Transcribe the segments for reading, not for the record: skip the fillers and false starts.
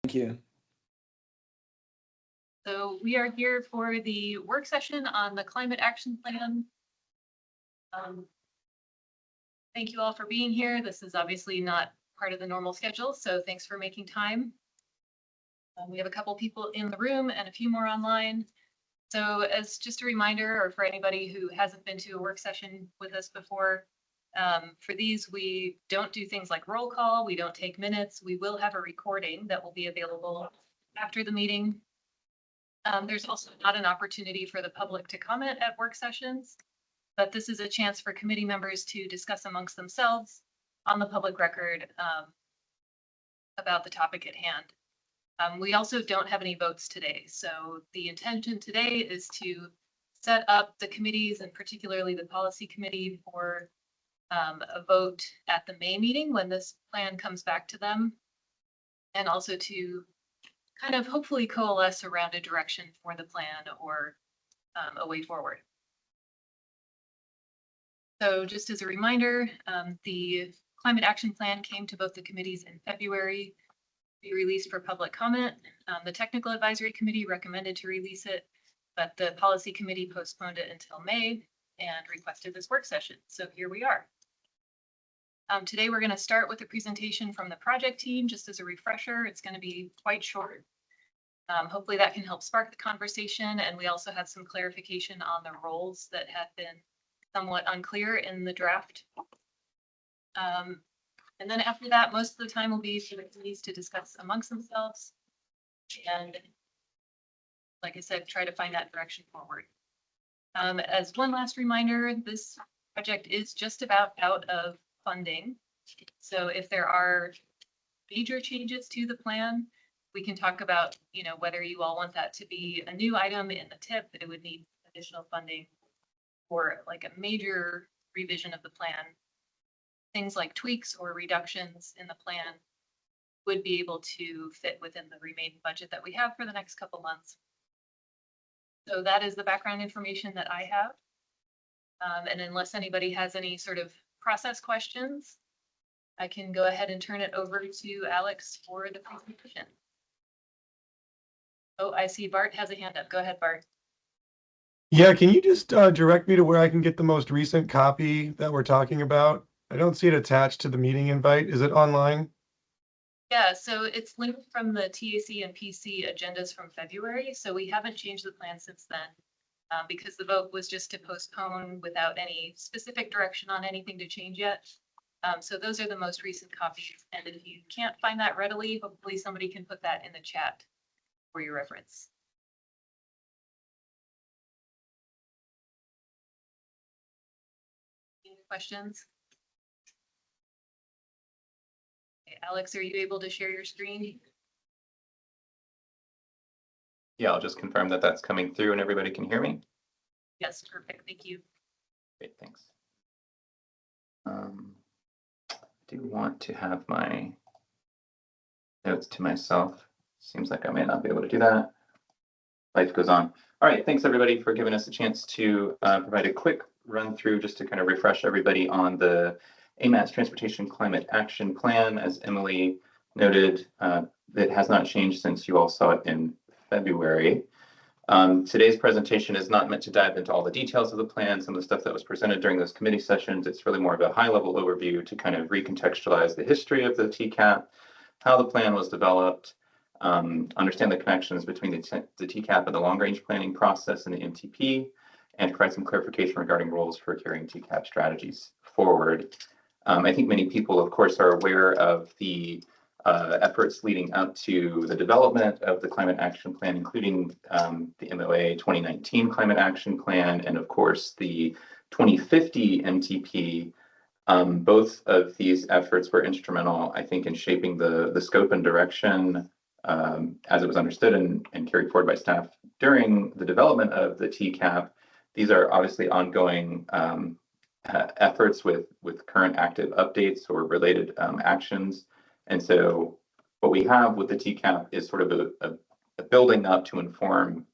Thank you. So we are here for the work session on the Climate Action Plan. Thank you all for being here. This is obviously not part of the normal schedule, so thanks for making time. We have a couple people in the room and a few more online. So as just a reminder, or for anybody who hasn't been to a work session with us before, for these, we don't do things like roll call. We don't take minutes. We will have a recording that will be available after the meeting. There's also not an opportunity for the public to comment at work sessions, but this is a chance for committee members to discuss amongst themselves on the public record about the topic at hand. We also don't have any votes today. So the intention today is to set up the committees and particularly the policy committee for a vote at the May meeting when this plan comes back to them, and also to kind of hopefully coalesce around a direction for the plan or a way forward. So just as a reminder, the Climate Action Plan came to both the committees in February, be released for public comment. The Technical Advisory Committee recommended to release it, but the Policy Committee postponed it until May and requested this work session. So here we are. Today we're going to start with a presentation from the project team. Just as a refresher, it's going to be quite short. Hopefully that can help spark the conversation, and we also have some clarification on the roles that have been somewhat unclear in the draft. And then after that, most of the time will be for the committees to discuss amongst themselves. And like I said, try to find that direction forward. As one last reminder, this project is just about out of funding. So if there are major changes to the plan, we can talk about, whether you all want that to be a new item in the TIP. It would need additional funding for like a major revision of the plan. Things like tweaks or reductions in the plan would be able to fit within the remaining budget that we have for the next couple months. So that is the background information that I have. And unless anybody has any sort of process questions, I can go ahead and turn it over to Alex for the presentation. Oh, I see Bart has a hand up. Go ahead, Bart. Yeah, can you just direct me to where I can get the most recent copy that we're talking about? I don't see it attached to the meeting invite. Is it online? Yeah, so it's linked from the TAC and PC agendas from February. So we haven't changed the plan since then because the vote was just to postpone without any specific direction on anything to change yet. So those are the most recent copies. And if you can't find that readily, hopefully somebody can put that in the chat for your reference. Any questions? Alex, are you able to share your screen? Yeah, I'll just confirm that that's coming through and everybody can hear me. Yes, perfect. Thank you. Great, thanks. I do want to have my notes to myself. Seems like I may not be able to do that. Life goes on. All right, thanks everybody for giving us a chance to provide a quick run through just to kind of refresh everybody on the AMATS Transportation Climate Action Plan. As Emily noted, it has not changed since you all saw it in February. Today's presentation is not meant to dive into all the details of the plan, some of the stuff that was presented during those committee sessions. It's really more of a high-level overview to kind of recontextualize the history of the TCAP, how the plan was developed, understand the connections between the TCAP and the long-range planning process and the MTP, and provide some clarification regarding roles for carrying TCAP strategies forward. I think many people, of course, are aware of the efforts leading up to the development of the Climate Action Plan, including the MOA 2019 Climate Action Plan, and of course the 2050 MTP. Both of these efforts were instrumental, I think, in shaping the scope and direction as it was understood and carried forward by staff during the development of the TCAP. These are obviously ongoing efforts with current active updates or related actions. And so what we have with the TCAP is sort of a building up to inform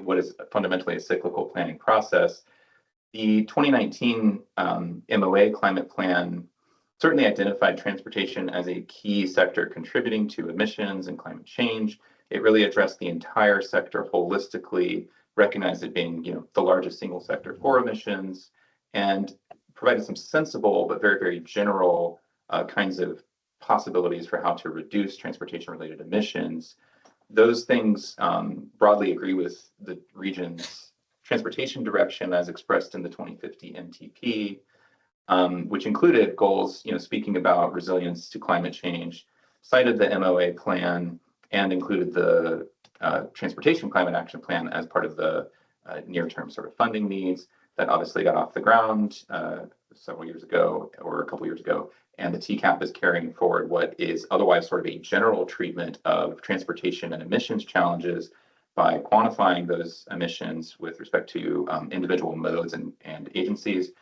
what is fundamentally a cyclical planning process. The 2019 MOA climate plan certainly identified transportation as a key sector contributing to emissions and climate change. It really addressed the entire sector holistically, recognized it being, the largest single sector for emissions, and provided some sensible but very, very general kinds of possibilities for how to reduce transportation-related emissions. Those things broadly agree with the region's transportation direction as expressed in the 2050 MTP, which included goals, speaking about resilience to climate change, cited the MOA plan, and included the Transportation Climate Action Plan as part of the near-term sort of funding needs that obviously got off the ground several years ago or a couple years ago. And the TCAP is carrying forward what is otherwise sort of a general treatment of transportation and emissions challenges by quantifying those emissions with respect to individual modes and agencies,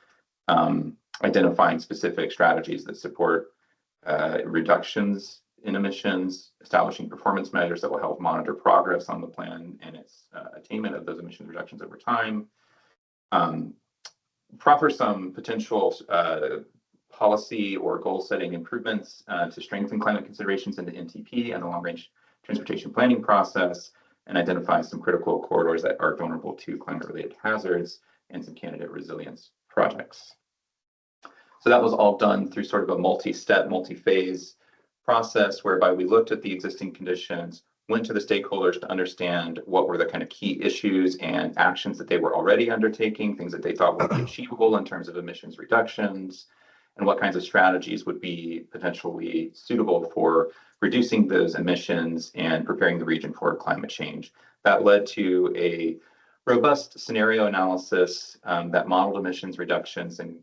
identifying specific strategies that support reductions in emissions, establishing performance measures that will help monitor progress on the plan and its attainment of those emissions reductions over time, proffer some potential policy or goal-setting improvements to strengthen climate considerations in the NTP and the long-range transportation planning process, and identify some critical corridors that are vulnerable to climate-related hazards and some candidate resilience projects. So that was all done through sort of a multi-step, multi-phase process whereby we looked at the existing conditions, went to the stakeholders to understand what were the kind of key issues and actions that they were already undertaking, things that they thought would be achievable in terms of emissions reductions, and what kinds of strategies would be potentially suitable for reducing those emissions and preparing the region for climate change. That led to a robust scenario analysis that modeled emissions reductions and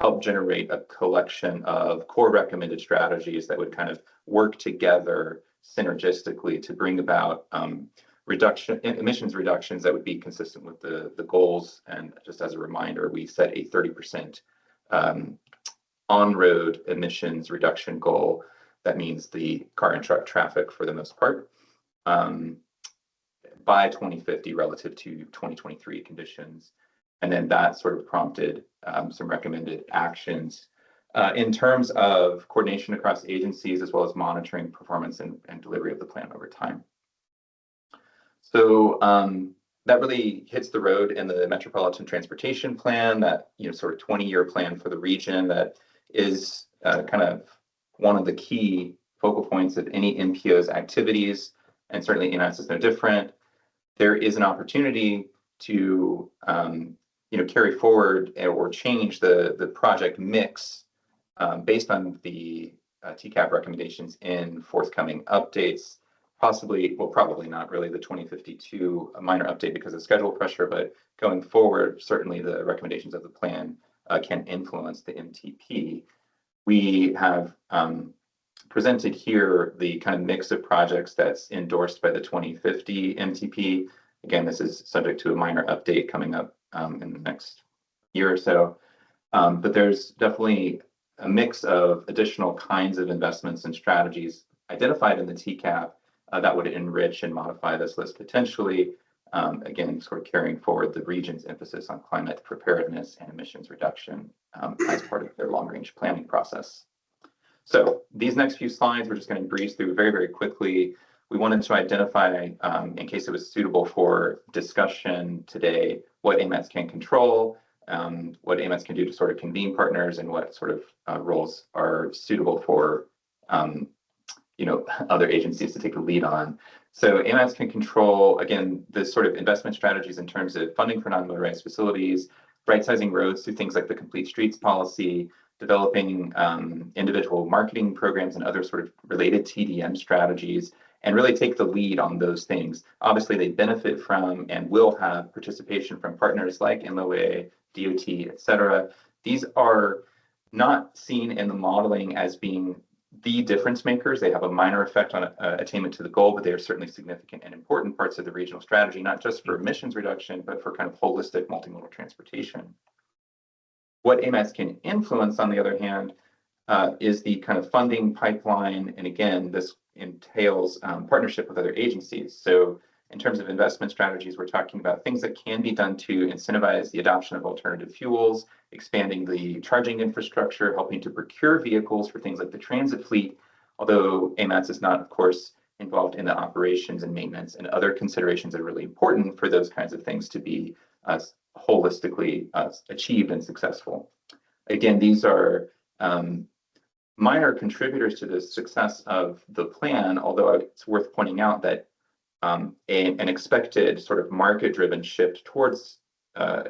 helped generate a collection of core recommended strategies that would kind of work together synergistically to bring about emissions reductions that would be consistent with the goals. And just as a reminder, we set a 30% on-road emissions reduction goal. That means the car and truck traffic for the most part by 2050 relative to 2023 conditions. And then that sort of prompted some recommended actions in terms of coordination across agencies, as well as monitoring performance and delivery of the plan over time. So that really hits the road in the Metropolitan Transportation Plan, that sort of 20-year plan for the region that is kind of one of the key focal points of any MPO's activities, and certainly AMATS is no different. There is an opportunity to carry forward or change the project mix based on the TCAP recommendations in forthcoming updates. Possibly, well, probably not really the 2052 a minor update because of schedule pressure, but going forward, certainly the recommendations of the plan can influence the MTP. We have presented here the kind of mix of projects that's endorsed by the 2050 MTP. Again, this is subject to a minor update coming up in the next year or so. But there's definitely a mix of additional kinds of investments and strategies identified in the TCAP that would enrich and modify this list potentially, again, sort of carrying forward the region's emphasis on climate preparedness and emissions reduction as part of their long-range planning process. So these next few slides, we're just going to breeze through very, very quickly. We wanted to identify, in case it was suitable for discussion today, what AMATS can control, what AMATS can do to sort of convene partners, and what sort of roles are suitable for other agencies to take the lead on. So AMATS can control, again, the sort of investment strategies in terms of funding for non-motorized facilities, right-sizing roads through things like the Complete Streets policy, developing individual marketing programs and other sort of related TDM strategies, and really take the lead on those things. Obviously, they benefit from and will have participation from partners like MOA, DOT, et cetera. These are not seen in the modeling as being the difference makers. They have a minor effect on attainment to the goal, but they are certainly significant and important parts of the regional strategy, not just for emissions reduction, but for kind of holistic multimodal transportation. What AMATS can influence, on the other hand, is the kind of funding pipeline. And again, this entails partnership with other agencies. So In terms of investment strategies, we're talking about things that can be done to incentivize the adoption of alternative fuels, expanding the charging infrastructure, helping to procure vehicles for things like the transit fleet, although AMATS is not, of course, involved in the operations and maintenance and other considerations that are really important for those kinds of things to be holistically achieved and successful. Again, these are minor contributors to the success of the plan, although it's worth pointing out that an expected sort of market-driven shift towards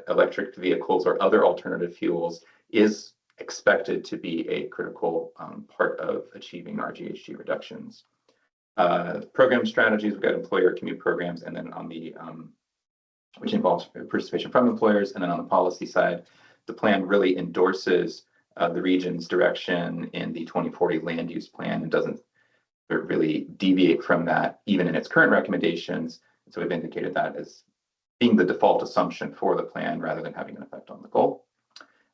electric vehicles or other alternative fuels is expected to be a critical part of achieving our GHG reductions. Program strategies, we've got employer commute programs, and then on the, which involves participation from employers, and then on the policy side, the plan really endorses the region's direction in the 2040 land use plan and doesn't really deviate from that even in its current recommendations. So we've indicated that as being the default assumption for the plan rather than having an effect on the goal.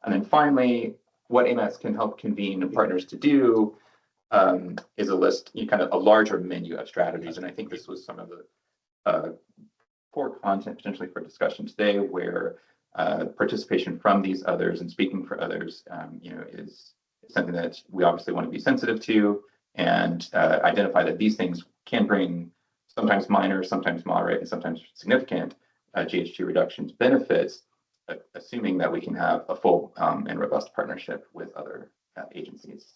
And then finally, what AMATS can help convene partners to do is a list, kind of a larger menu of strategies. And I think this was some of the core content potentially for discussion today, where participation from these others and speaking for others, is something that we obviously want to be sensitive to and identify that these things can bring sometimes minor, sometimes moderate, and sometimes significant GHG reductions benefits, assuming that we can have a full and robust partnership with other agencies.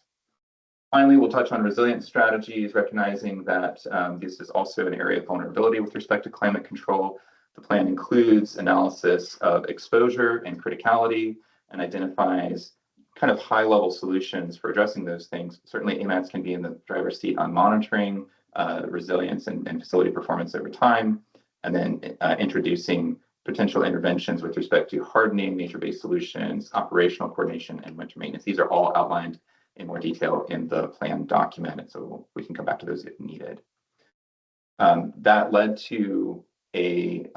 Finally, we'll touch on resilience strategies, recognizing that this is also an area of vulnerability with respect to climate control. The plan includes analysis of exposure and criticality and identifies kind of high-level solutions for addressing those things. Certainly, AMATS can be in the driver's seat on monitoring resilience and facility performance over time, and then introducing potential interventions with respect to hardening, nature-based solutions, operational coordination, and winter maintenance. These are all outlined in more detail in the plan document, and so we can come back to those if needed. That led to a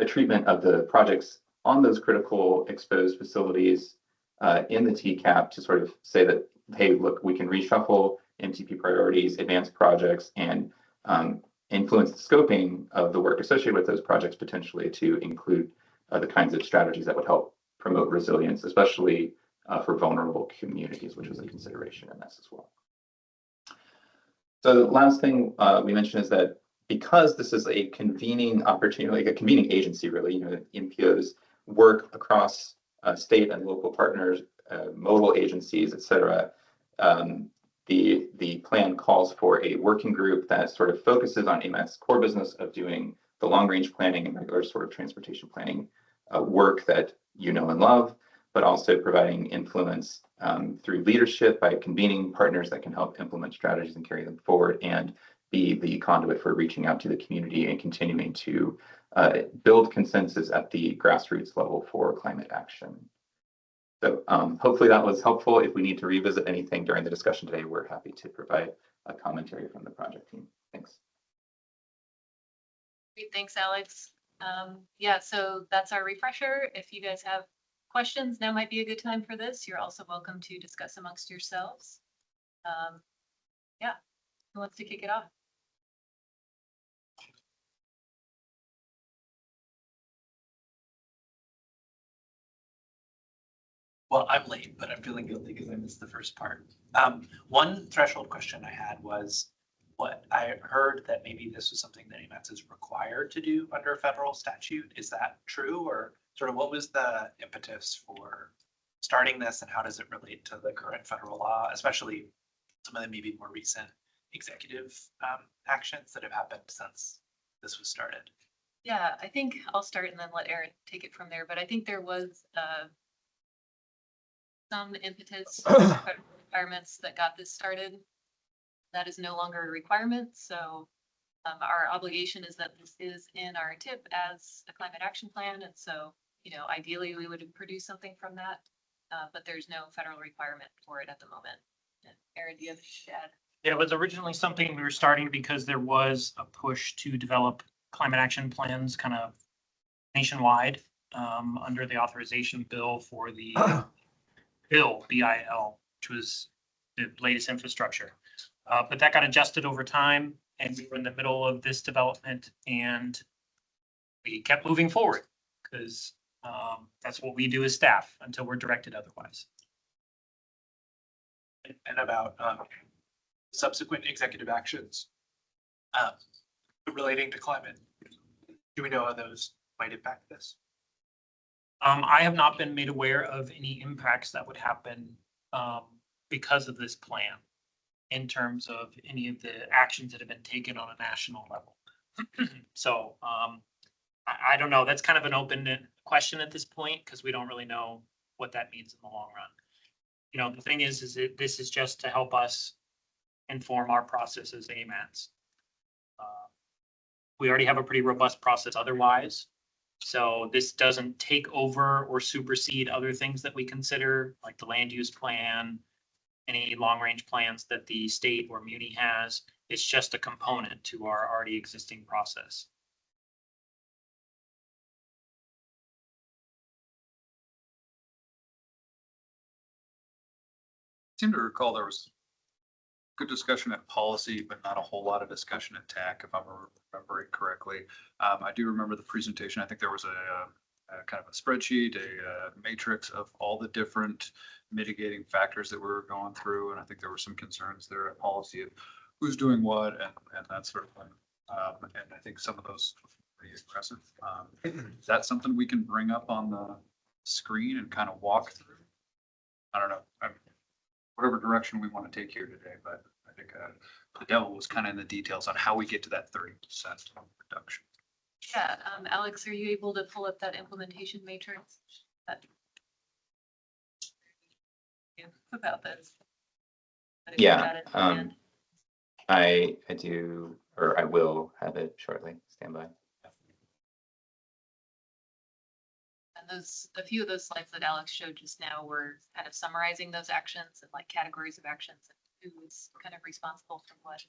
treatment of the projects on those critical exposed facilities in the TCAP to sort of say that, hey, look, we can reshuffle MTP priorities, advance projects, and influence the scoping of the work associated with those projects potentially to include the kinds of strategies that would help promote resilience, especially for vulnerable communities, which was a consideration in this as well. So the last thing we mentioned is that because this is a convening opportunity, like a convening agency, really, MPOs work across state and local partners, modal agencies, et cetera. The plan calls for a working group that sort of focuses on AMATS' core business of doing the long-range planning and regular sort of transportation planning work that you know and love, but also providing influence through leadership by convening partners that can help implement strategies and carry them forward, and be the conduit for reaching out to the community and continuing to build consensus at the grassroots level for climate action. So hopefully that was helpful. If we need to revisit anything during the discussion today, we're happy to provide a commentary from the project team. Thanks. Great, thanks, Alex. Yeah, so that's our refresher. If you guys have questions, now might be a good time for this. You're also welcome to discuss amongst yourselves. Yeah, who wants to kick it off? Well, I'm late, but I'm feeling guilty because I missed the first part. One threshold question I had was, what I heard that maybe this was something that AMATS is required to do under a federal statute. Is that true, or sort of what was the impetus for starting this, and how does it relate to the current federal law, especially some of the maybe more recent executive actions that have happened since this was started? Yeah, I think I'll start and then let Aaron take it from there. But I think there was some impetus federal requirements that got this started. That is no longer a requirement. So our obligation is that this is in our TIP as a climate action plan. And so, ideally we would produce something from that, but there's no federal requirement for it at the moment. Aaron, do you have anything to add? Yeah, it was originally something we were starting because there was a push to develop climate action plans kind of nationwide under the authorization bill for the BIL, which was the latest infrastructure. But that got adjusted over time, And we were in the middle of this development and we kept moving forward because that's what we do as staff until we're directed otherwise. And about subsequent executive actions relating to climate. Do we know how those might impact this? I have not been made aware of any impacts that would happen because of this plan in terms of any of the actions that have been taken on a national level. So I don't know. That's kind of an open question at this point because we don't really know what that means in the long run. You know, the thing is that this is just to help us inform our process as AMATS. We already have a pretty robust process otherwise. So this doesn't take over or supersede other things that we consider, like the land use plan, any long range plans that the state or muni has. It's just a component to our already existing process. I seem to recall there was good discussion at policy, but not a whole lot of discussion at TAC, if I'm remembering correctly. I do remember the presentation. I think there was a kind of a spreadsheet, a matrix of all the different mitigating factors that we were going through. And I think there were some concerns there at policy of who's doing what and that sort of thing. And I think some of those were pretty aggressive. Is that something we can bring up on the screen and kind of walk through? I don't know. Whatever direction we want to take here today, but I think the devil was kind of in the details on how we get to that 30% reduction. Yeah, Alex, are you able to pull up that implementation matrix? About this. Yeah, I do, or I will have it shortly. Stand by. And a few of those slides that Alex showed just now were kind of summarizing those actions and like categories of actions and who is kind of responsible for what.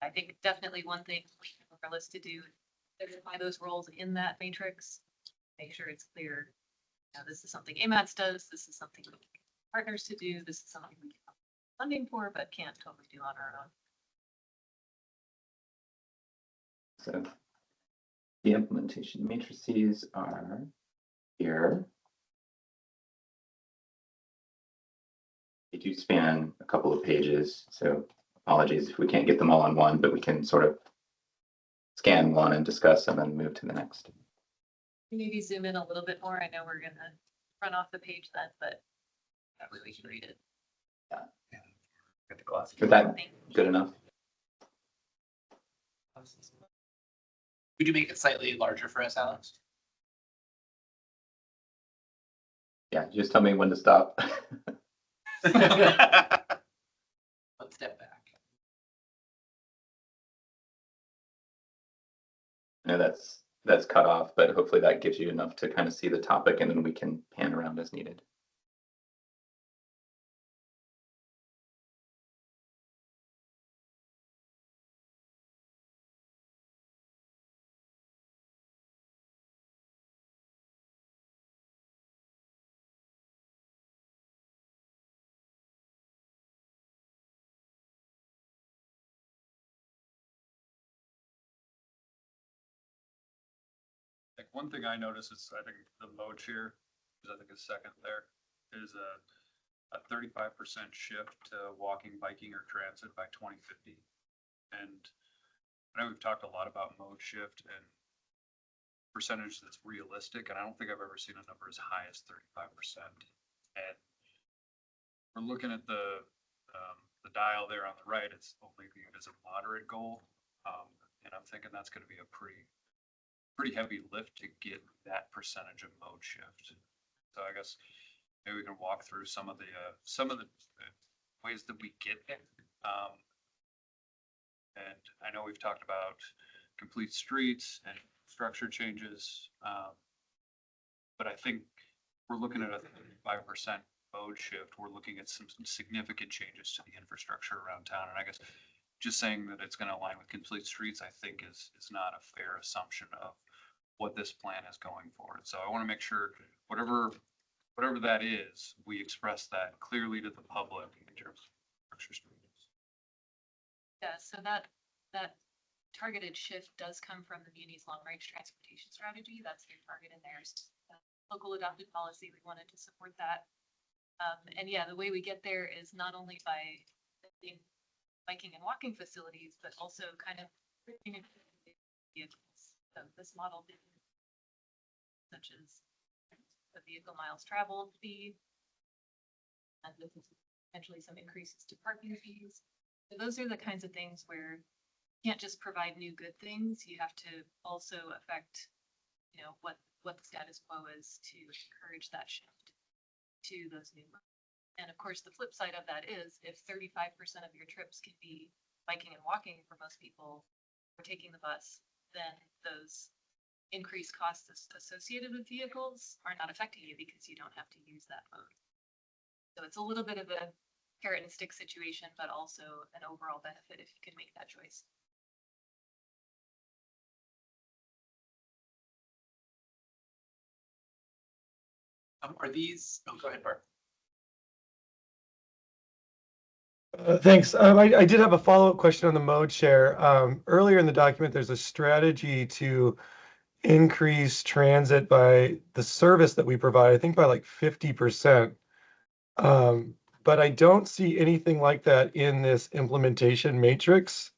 I think definitely one thing for our list to do, identify those roles in that matrix, make sure it's clear. Now, this is something AMATS does. This is something we can get partners to do. This is something we have funding for, but can't totally do on our own. So the implementation matrices are here. They do span a couple of pages, so apologies if we can't get them all on one, but we can sort of scan one and discuss and then move to the next. Maybe zoom in a little bit more. I know we're gonna run off the page then, but that way we can read it. Get the glasses. Is that good enough? Would you make it slightly larger for us, Alex? Yeah, just tell me when to stop. One step back. I know that's cut off, but hopefully that gives you enough to kind of see the topic and then we can pan around as needed. Like one thing I noticed is I think the mode share, I think is second there, is a 35% shift to walking, biking, or transit by 2050. And I know we've talked a lot about mode shift and percentage that's realistic, and I don't think I've ever seen a number as high as 35%. And we're looking at the dial there on the right, it's only viewed as a moderate goal. And I'm thinking that's going to be a pretty heavy lift to get that percentage of mode shift. So I guess maybe we can walk through some of the ways that we get there. And I know we've talked about complete streets and structure changes. But I think we're looking at a 35% mode shift. We're looking at some significant changes to the infrastructure around town. And I guess just saying that it's going to align with complete streets, I think is not a fair assumption of what this plan is going forward. So I want to make sure whatever that is, we express that clearly to the public in terms of infrastructure. Yeah, so that targeted shift does come from the Muni's long-range transportation strategy. That's their target in theirs. Local adopted policy, we wanted to support that. And yeah, the way we get there is not only by building biking and walking facilities, but also kind of vehicles. So this model, such as the vehicle miles traveled fee, and with potentially some increases to parking fees. So those are the kinds of things where you can't just provide new good things. You have to also affect, you know, what the status quo is to encourage that shift to those new modes. And of course, the flip side of that is if 35% of your trips can be biking and walking for most people, or taking the bus, then those increased costs associated with vehicles are not affecting you because you don't have to use that mode. So it's a little bit of a carrot and stick situation, but also an overall benefit if you can make that choice. Are these, oh, go ahead, Bart. Thanks. I did have a follow-up question on the mode share. Earlier in the document, there's a strategy to increase transit by the service that we provide, I think by like 50%. But I don't see anything like that in this implementation matrix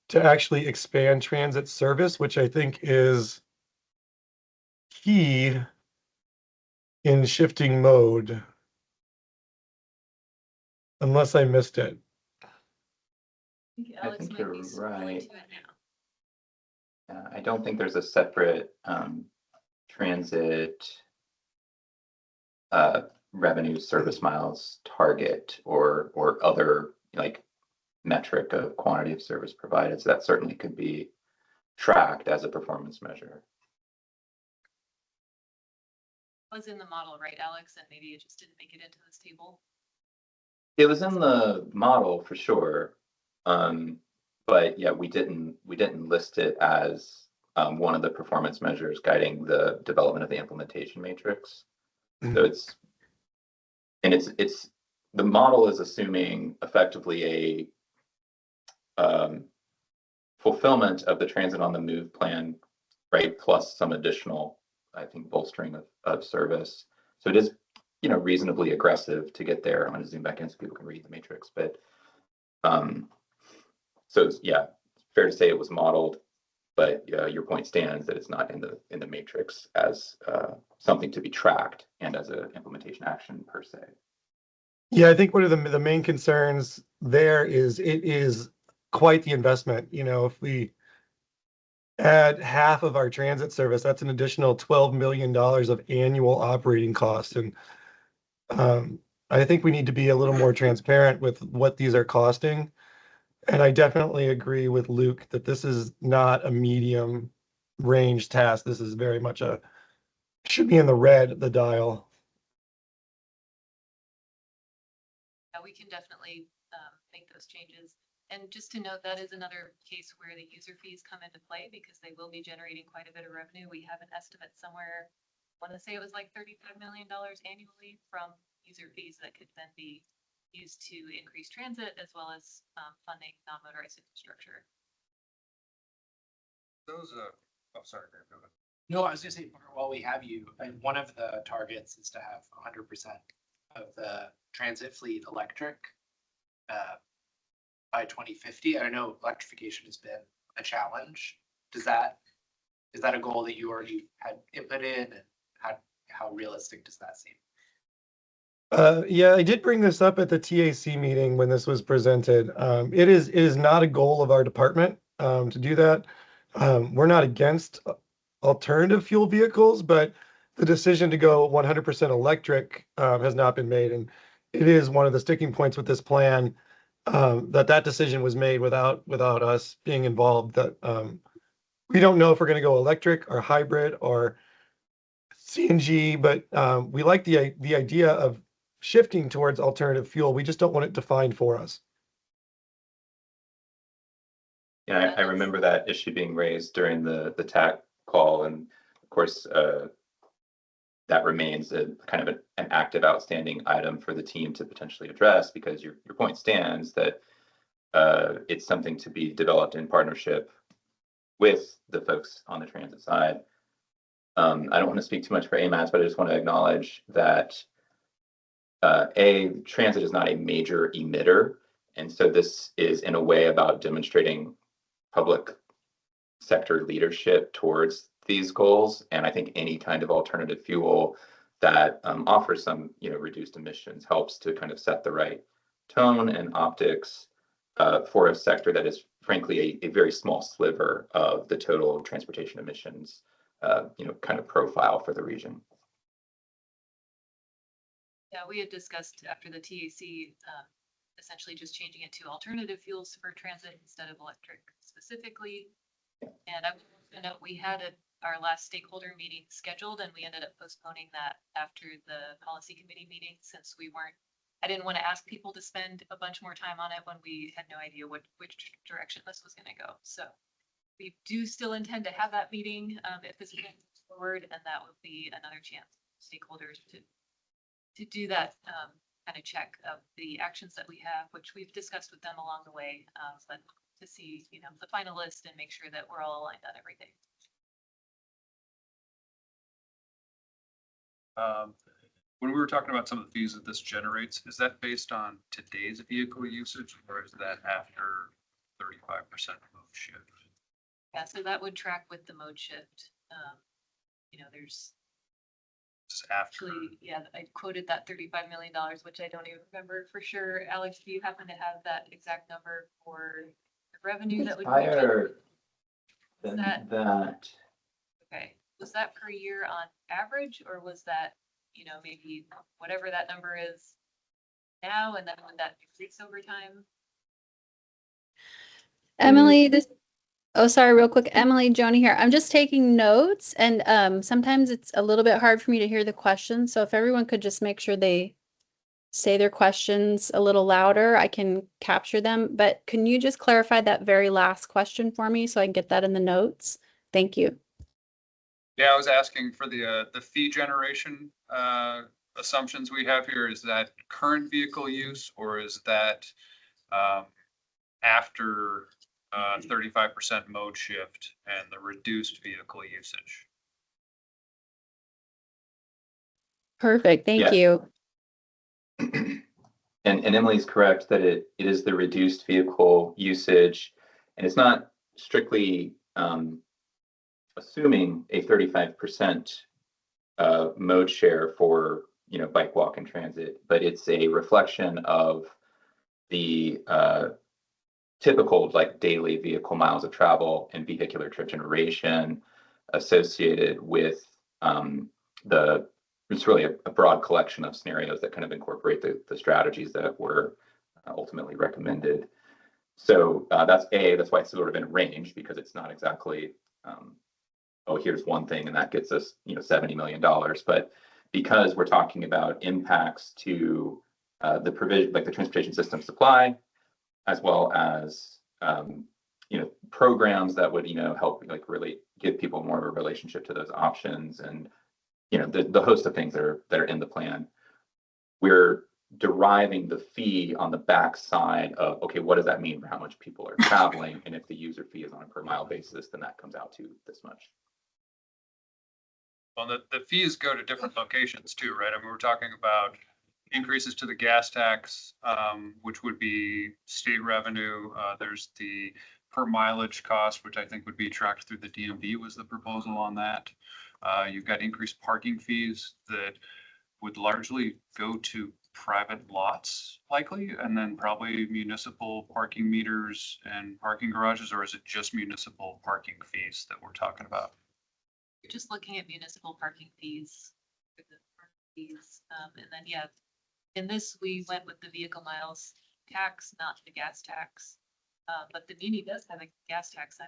to actually expand transit service, which I think is key in shifting mode. Unless I missed it. I think you're going right. to it now. I don't think there's a separate transit revenue service miles target or other like metric of quantity of service provided. So that certainly could be tracked as a performance measure. Was in the model, right, Alex? And maybe it just didn't make it into this table. It was in the model for sure, but yeah, we didn't list it as one of the performance measures guiding the development of the implementation matrix. So it's the model is assuming effectively a fulfillment of the transit on the move plan, right? Plus some additional, I think, bolstering of service. So it is, you know, reasonably aggressive to get there. I'm going to zoom back in so people can read the matrix, but so yeah, fair to say it was modeled, but your point stands that it's not in the matrix as something to be tracked and as an implementation action per se. Yeah, I think one of the main concerns there is it is quite the investment. You know, if we add half of our transit service, that's an additional $12 million of annual operating costs. And I think we need to be a little more transparent with what these are costing. And I definitely agree with Luke that this is not a medium range task. This is very much should be in the red, the dial. Yeah, we can definitely make those changes. And just to note, that is another case where the user fees come into play because they will be generating quite a bit of revenue. We have an estimate somewhere, I want to say it was like $35 million annually from user fees that could then be used to increase transit as well as funding non-motorized infrastructure. Those, oh, sorry, Graham, go ahead. No, I was gonna say, Bart, while we have you, one of the targets is to have 100% of the transit fleet electric by 2050. I know electrification has been a challenge. Is that a goal that you already had input in, and how realistic does that seem? Yeah, I did bring this up at the TAC meeting when this was presented. It is not a goal of our department to do that. We're not against alternative fuel vehicles, but the decision to go 100% electric has not been made. And it is one of the sticking points with this plan that decision was made without us being involved. That we don't know if we're going to go electric or hybrid or CNG, but we like the idea of shifting towards alternative fuel. We just don't want it defined for us. Yeah, I remember that issue being raised during the TAC call, and of course, that remains a kind of an active, outstanding item for the team to potentially address, because your point stands that it's something to be developed in partnership with the folks on the transit side. I don't want to speak too much for AMATS, but I just want to acknowledge that transit is not a major emitter. And so this is in a way about demonstrating public sector leadership towards these goals. And I think any kind of alternative fuel that offers some, reduced emissions helps to kind of set the right tone and optics for a sector that is frankly a very small sliver of the total transportation emissions, kind of profile for the region. Yeah, we had discussed after the TAC, essentially just changing it to alternative fuels for transit instead of electric specifically. And I know we had our last stakeholder meeting scheduled and we ended up postponing that after the policy committee meeting since I didn't want to ask people to spend a bunch more time on it when we had no idea which direction this was going to go. So we do still intend to have that meeting if this moves forward, and that would be another chance for stakeholders to do that kind of check of the actions that we have, which we've discussed with them along the way, but to see, the final list and make sure that we're all aligned on everything. When we were talking about some of the fees that this generates, is that based on today's vehicle usage or is that after 35% mode shift? Yeah, so that would track with the mode shift. There's It's after. actually, yeah, I quoted that $35 million, which I don't even remember for sure. Alex, do you happen to have that exact number for the revenue that would be Higher generated? than That- that. Okay, was that per year on average, or was that, maybe whatever that number is now, and then would that increase over time? Emily, sorry, real quick. Emily, Joni here. I'm just taking notes, and sometimes it's a little bit hard for me to hear the questions. So if everyone could just make sure they say their questions a little louder, I can capture them. But can you just clarify that very last question for me so I can get that in the notes? Thank you. Yeah, I was asking for the fee generation assumptions we have here. Is that current vehicle use or is that after 35% mode shift and the reduced vehicle usage? Perfect. Thank Yeah. you. And Emily's correct that it is the reduced vehicle usage, and it's not strictly assuming a 35% mode share for bike, walk, and transit, but it's a reflection of the typical like daily vehicle miles of travel and vehicular trip generation associated with it's really a broad collection of scenarios that kind of incorporate the strategies that were ultimately recommended. So that's why it's sort of in range, because it's not exactly oh, here's one thing and that gets us $70 million, but because we're talking about impacts to the provision, like the transportation system supply, as well as programs that would help like really give people more of a relationship to those options, and the host of things that are in the plan. We're deriving the fee on the back side of, okay, what does that mean for how much people are traveling? And if the user fee is on a per mile basis, then that comes out to this much. Well, the fees go to different locations too, right? I mean, we're talking about increases to the gas tax, which would be state revenue. There's the per mileage cost, which I think would be tracked through the DMV was the proposal on that. You've got increased parking fees that would largely go to private lots likely, and then probably municipal parking meters and parking garages, or is it just municipal parking fees that we're talking about? You're just looking at municipal parking fees. For the parking fees, and then, yeah, in this, we went with the vehicle miles tax, not the gas tax. But the muni does have a gas tax on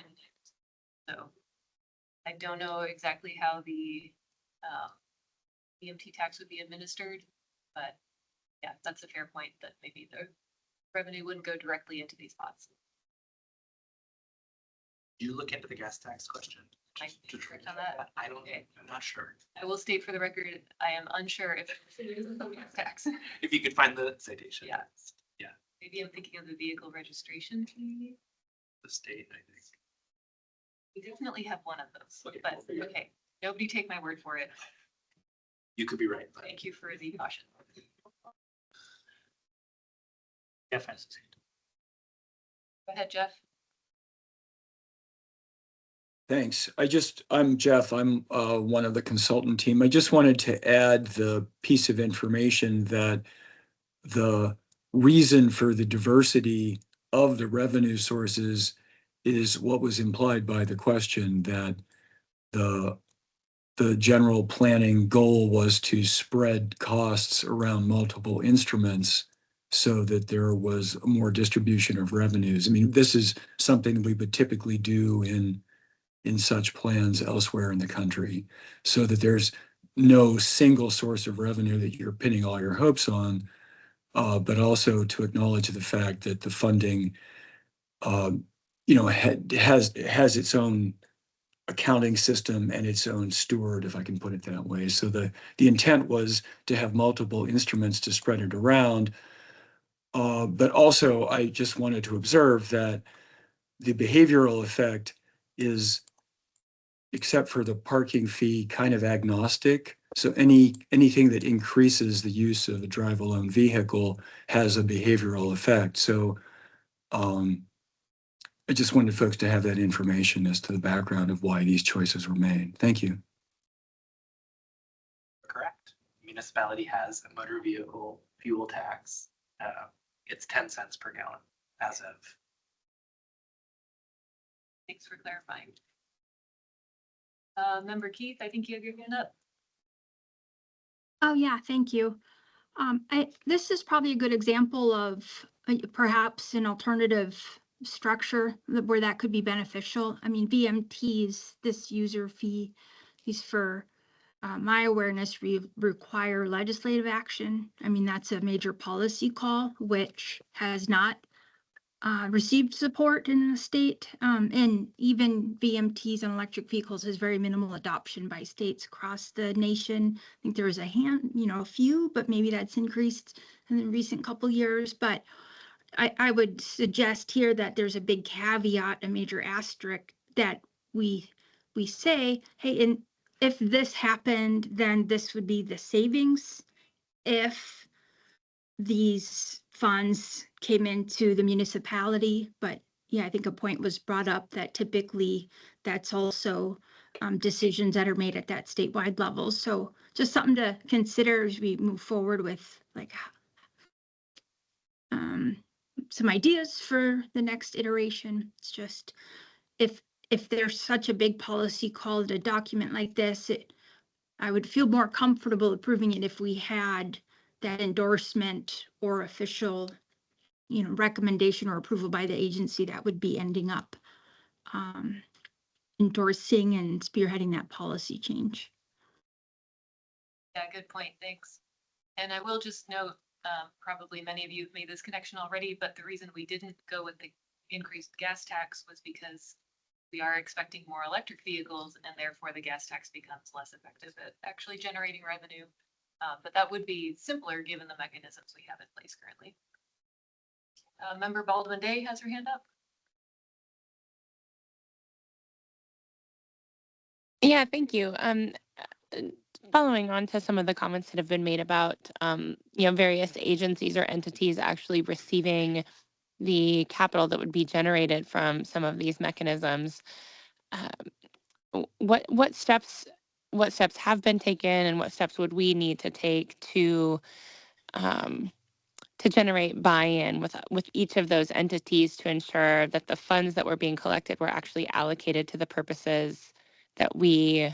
it. So I don't know exactly how the EMT tax would be administered, but yeah, that's a fair point that maybe the revenue wouldn't go directly into these pots. You look into the gas tax question. I To checked on that. I don't, I'm not sure. I will state for the record, I am unsure if it is a gas tax. If you could find the citation. Yeah. Yeah. Maybe I'm thinking of the vehicle registration fee. The state, I think. We definitely have one of those, Okay, but we'll figure it out. okay, nobody take my word for it. You could be right, but Thank you for the caution. Jeff has his hand. Go ahead, Jeff. Thanks. I'm Jeff. I'm one of the consultant team. I just wanted to add the piece of information that the reason for the diversity of the revenue sources is what was implied by the question, that the general planning goal was to spread costs around multiple instruments so that there was more distribution of revenues. I mean, this is something we would typically do in such plans elsewhere in the country, so that there's no single source of revenue that you're pinning all your hopes on, but also to acknowledge the fact that the funding, has its own accounting system and its own steward, if I can put it that way. So the intent was to have multiple instruments to spread it around. But also, I just wanted to observe that the behavioral effect is, except for the parking fee, kind of agnostic. So anything that increases the use of a drive alone vehicle has a behavioral effect. So I just wanted folks to have that information as to the background of why these choices were made. Thank you. correct. Municipality has a motor vehicle fuel tax. It's 10 cents per gallon as of. Thanks for clarifying. Member Keith, I think you have your hand up. Oh, yeah, thank you. This is probably a good example of perhaps an alternative structure where that could be beneficial. I mean, VMTs, this user fee, is for my awareness, require legislative action. I mean, that's a major policy call, which has not received support in the state. And even VMTs on electric vehicles has very minimal adoption by states across the nation. I think there was a few, but maybe that's increased in the recent couple years. But I would suggest here that there's a big caveat, a major asterisk, that we say, hey, and if this happened, then this would be the savings. If these funds came into the municipality, but yeah, I think a point was brought up that typically that's also decisions that are made at that statewide level. So just something to consider as we move forward with like some ideas for the next iteration. It's just if there's such a big policy call at a document like this, I would feel more comfortable approving it if we had that endorsement or official, recommendation or approval by the agency that would be ending up endorsing and spearheading that policy change. Yeah, good point. Thanks. And I will just note, probably many of you have made this connection already, but the reason we didn't go with the increased gas tax was because we are expecting more electric vehicles, and therefore the gas tax becomes less effective at actually generating revenue. But that would be simpler given the mechanisms we have in place currently. Member Baldwin Day has her hand up. Yeah, thank you. Following on to some of the comments that have been made about, various agencies or entities actually receiving the capital that would be generated from some of these mechanisms. What steps have been taken, and what steps would we need to take to generate buy-in with each of those entities to ensure that the funds that were being collected were actually allocated to the purposes that we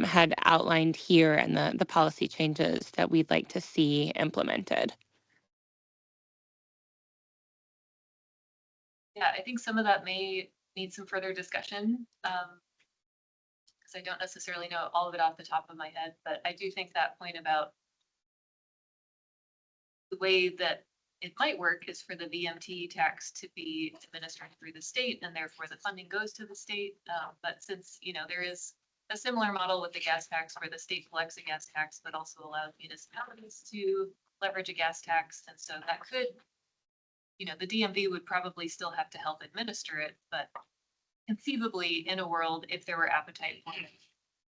had outlined here, and the policy changes that we'd like to see implemented? Yeah, I think some of that may need some further discussion, because I don't necessarily know all of it off the top of my head, but I do think that point about the way that it might work is for the VMT tax to be administered through the state, and therefore the funding goes to the state. But since, there is a similar model with the gas tax where the state collects a gas tax, but also allows municipalities to leverage a gas tax. And so that could you know, the DMV would probably still have to help administer it, but conceivably, in a world, if there were appetite for it,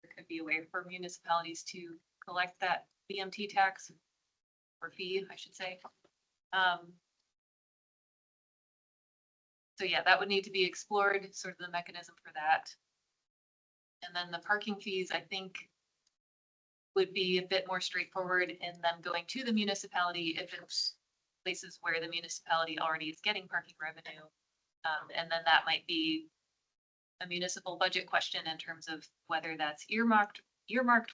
there could be a way for municipalities to collect that BMT tax or fee, I should say. So yeah, that would need to be explored, sort of the mechanism for that. And then the parking fees, I think, would be a bit more straightforward in them going to the municipality if it's places where the municipality already is getting parking revenue. And then that might be a municipal budget question in terms of whether that's earmarked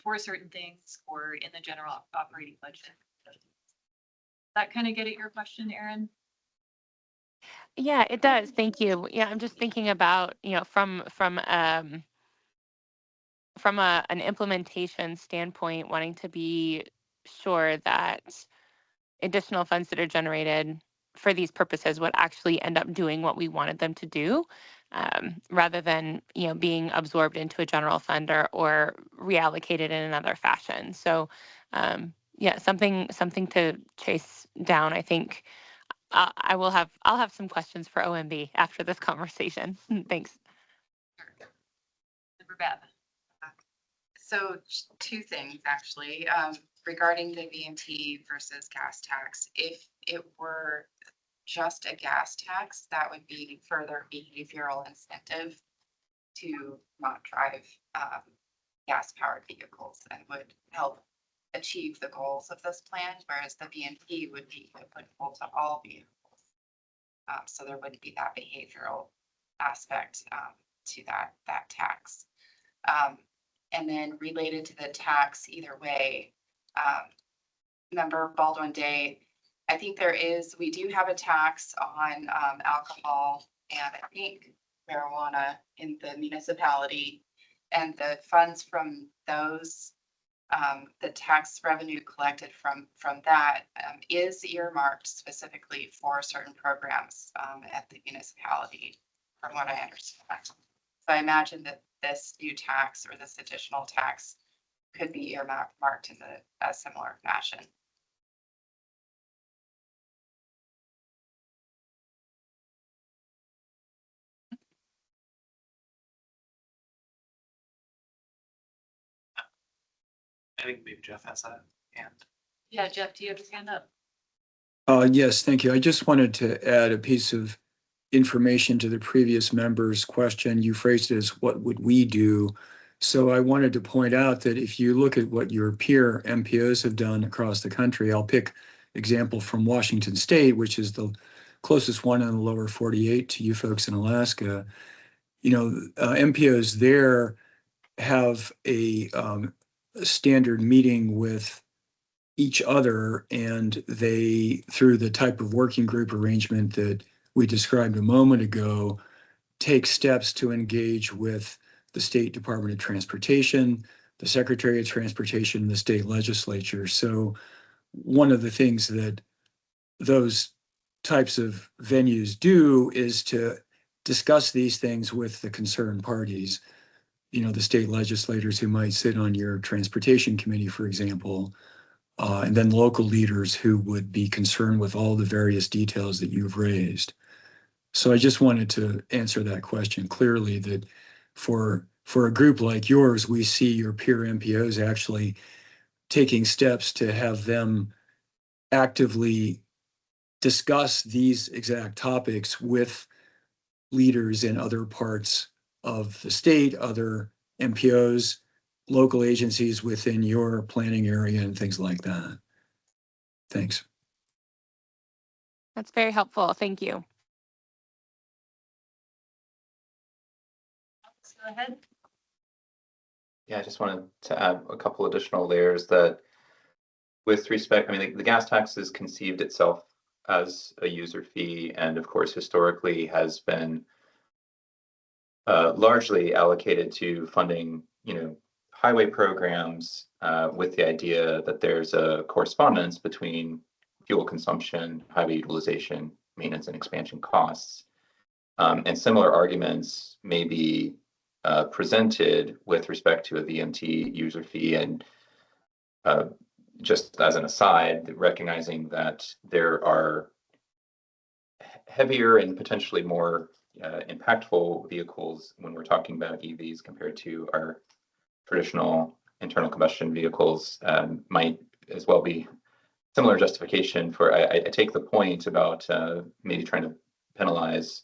for certain things or in the general operating budget. That kind of get at your question, Erin? Yeah, it does. Thank you. Yeah, I'm just thinking about, you know, from an implementation standpoint, wanting to be sure that additional funds that are generated for these purposes would actually end up doing what we wanted them to do, rather than, you know, being absorbed into a general fund or reallocated in another fashion. So, yeah, something to chase down. I think I'll have some questions for OMB after this conversation. Thanks. Member Bev. So two things actually, regarding the VMT versus gas tax. If it were just a gas tax, that would be further behavioral incentive to not drive gas powered vehicles and would help achieve the goals of this plan, whereas the VMT would be applicable to all vehicles. So there wouldn't be that behavioral aspect to that tax. And then related to the tax either way, Member Baldwin Day, I think we do have a tax on alcohol and I think marijuana in the municipality, and the funds from those, the tax revenue collected from that is earmarked specifically for certain programs at the municipality, from what I understand. So I imagine that this new tax or this additional tax could be earmarked in a similar fashion. I think maybe Jeff has a hand. Yeah, Jeff, do you have your hand up? Yes, thank you. I just wanted to add a piece of information to the previous member's question. You phrased it as, what would we do? So I wanted to point out that if you look at what your peer MPOs have done across the country, I'll pick example from Washington State, which is the closest one in the lower 48 to you folks in Alaska. You know, MPOs there have a standard meeting with each other, and they, through the type of working group arrangement that we described a moment ago, take steps to engage with the State Department of Transportation, the Secretary of Transportation, and the state legislature. So one of the things that those types of venues do is to discuss these things with the concerned parties. You know, the state legislators who might sit on your transportation committee, for example, and then local leaders who would be concerned with all the various details that you've raised. So I just wanted to answer that question clearly, that for a group like yours, we see your peer MPOs actually taking steps to have them actively discuss these exact topics with leaders in other parts of the state, other MPOs, local agencies within your planning area, and things like that. Thanks. That's very helpful. Thank you. Go ahead. Yeah, I just wanted to add a couple additional layers that with respect, I mean, the gas tax is conceived itself as a user fee, and of course, historically has been largely allocated to funding, you know, highway programs with the idea that there's a correspondence between fuel consumption, highway utilization, maintenance, and expansion costs. And similar arguments may be presented with respect to a VMT user fee. And just as an aside, recognizing that there are heavier and potentially more impactful vehicles when we're talking about EVs compared to our traditional internal combustion vehicles might as well be similar justification for, I take the point about maybe trying to penalize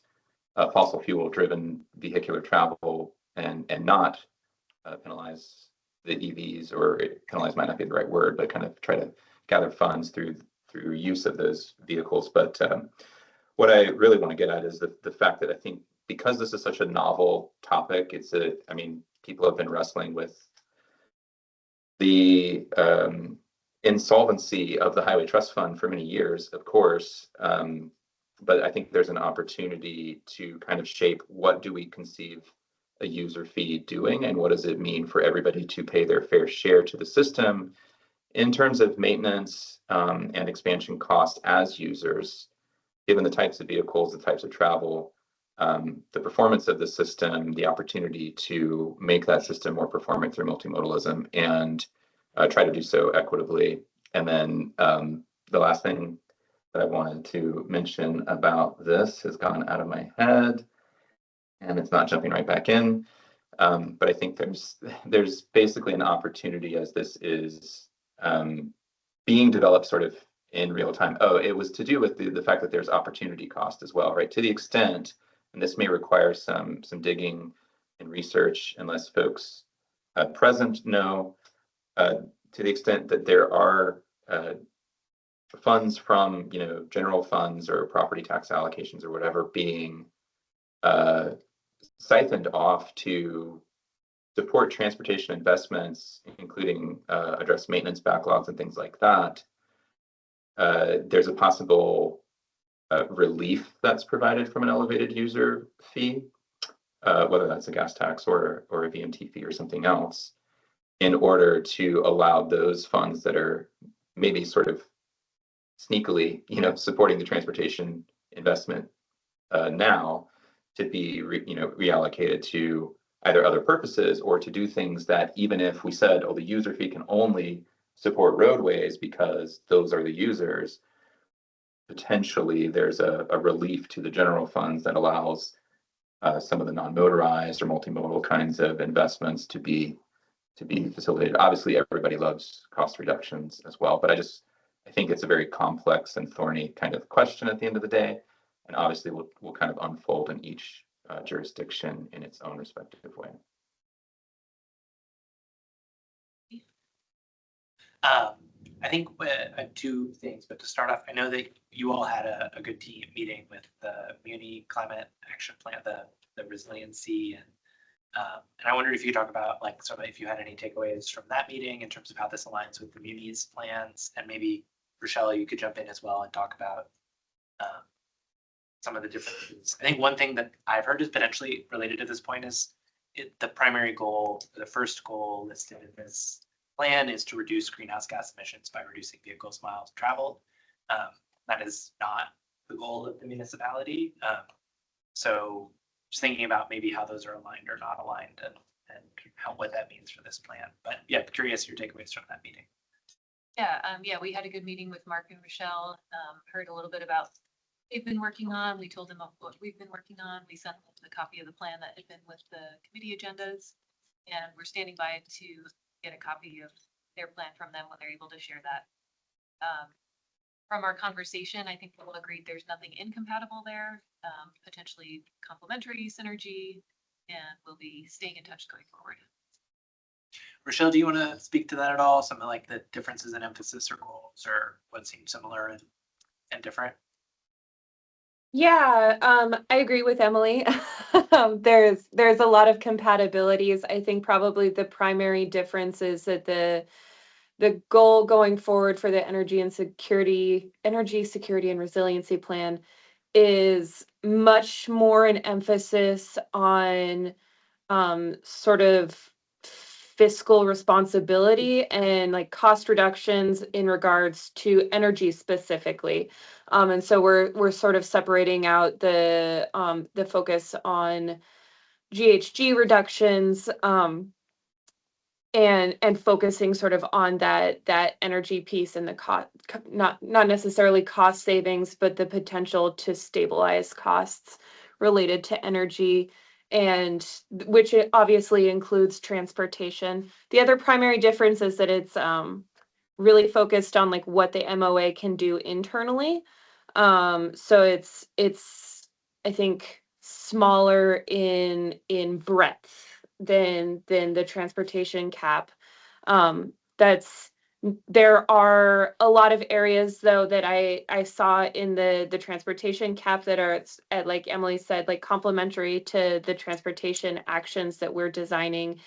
fossil fuel driven vehicular travel and not penalize the EVs, or penalize might not be the right word, but kind of try to gather funds through use of those vehicles. But what I really want to get at is the fact that I think because this is such a novel topic, I mean, people have been wrestling with the insolvency of the Highway Trust Fund for many years, of course. But I think there's an opportunity to kind of shape what do we conceive a user fee doing, and what does it mean for everybody to pay their fair share to the system in terms of maintenance and expansion costs as users, given the types of vehicles, the types of travel, the performance of the system, the opportunity to make that system more performant through multimodalism, and try to do so equitably. And then the last thing that I wanted to mention about this has gone out of my head, and it's not jumping right back in. But I think there's basically an opportunity as this is being developed sort of in real time. Oh, it was to do with the fact that there's opportunity cost as well, right? To the extent, and this may require some digging and research, unless folks present know, to the extent that there are funds from, general funds or property tax allocations or whatever being siphoned off to support transportation investments, including address maintenance backlogs and things like that, there's a possible relief that's provided from an elevated user fee, whether that's a gas tax or a VMT fee or something else, in order to allow those funds that are maybe sort of sneakily, supporting the transportation investment now to be reallocated to either other purposes or to do things that, even if we said, oh, the user fee can only support roadways because those are the users, potentially there's a relief to the general funds that allows some of the non-motorized or multimodal kinds of investments to be facilitated. Obviously, everybody loves cost reductions as well, but I think it's a very complex and thorny kind of question at the end of the day, and obviously will kind of unfold in each jurisdiction in its own respective way. I think two things, but to start off, I know that you all had a good team meeting with the Muni Climate Action Plan, the resiliency, and I wondered if you could talk about sort of if you had any takeaways from that meeting in terms of how this aligns with the Muni's plans, and maybe Rochelle, you could jump in as well and talk about some of the differences. I think one thing that I've heard is potentially related to this point is the primary goal, the first goal listed in this plan is to reduce greenhouse gas emissions by reducing vehicles miles traveled. That is not the goal of the municipality. So just thinking about maybe how those are aligned or not aligned, and what that means for this plan. But yeah, curious your takeaways from that meeting. Yeah, we had a good meeting with Mark and Rochelle, heard a little bit about what they've been working on. We told them what we've been working on. We sent them the copy of the plan that had been with the committee agendas, and we're standing by to get a copy of their plan from them when they're able to share that. From our conversation, I think we'll agree there's nothing incompatible there, potentially complementary synergy, and we'll be staying in touch going forward. Rochelle, do you want to speak to that at all? Something like the differences in emphasis or goals, or what seems similar and different? Yeah, I agree with Emily. There's a lot of compatibilities. I think probably the primary difference is that the goal going forward for the energy security and resiliency plan is much more an emphasis on sort of fiscal responsibility and cost reductions in regards to energy specifically. And so we're sort of separating out the focus on GHG reductions and focusing sort of on that energy piece and the cost, not necessarily cost savings, but the potential to stabilize costs related to energy, and which it obviously includes transportation. The other primary difference is that it's really focused on like what the MOA can do internally. So it's I think smaller in breadth than the transportation cap. That's There are a lot of areas though that I saw in the transportation cap that are at, like Emily said, like complementary to the transportation actions that we're designing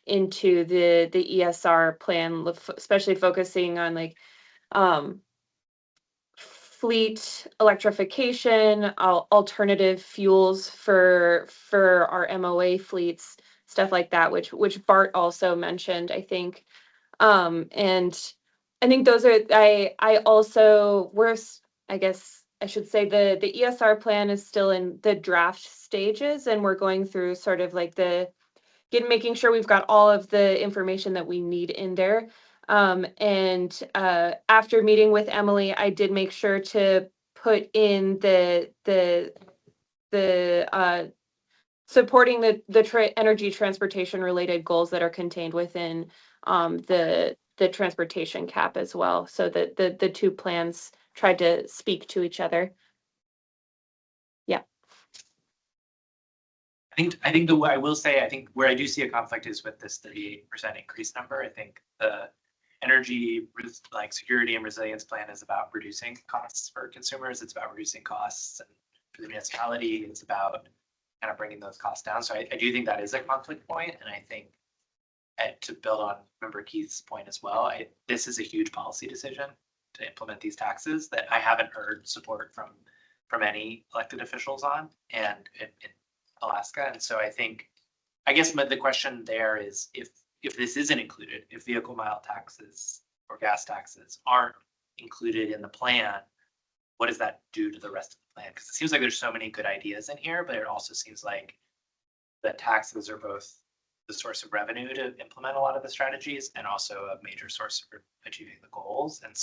into the ESR plan, especially focusing on like fleet electrification, alternative fuels for our MOA fleets, stuff like that, which Bart also mentioned, I think. And I think those are, I also, I guess I should say the ESR plan is still in the draft stages, and we're going through sort of like making sure we've got all of the information that we need in there. And after meeting with Emily, I did make sure to put in the supporting the energy transportation related goals that are contained within the transportation cap as well, so that the two plans tried to speak to each other. I think the way I will say, I think where I do see a conflict is with this 38% increase number. I think the energy like security and resilience plan is about reducing costs for consumers. It's about reducing costs and for the municipality. It's about kind of bringing those costs down. So I do think that is a conflict point, and I think to build on Member Keith's point as well, this is a huge policy decision to implement these taxes that I haven't heard support from any elected officials on, and in Alaska. And so I guess the question there is if this isn't included, if vehicle mile taxes or gas taxes aren't included in the plan, what does that do to the rest of the plan? Because it seems like there's so many good ideas in here, but it also seems like the taxes are both the source of revenue to implement a lot of the strategies and also a major source of achieving the goals. And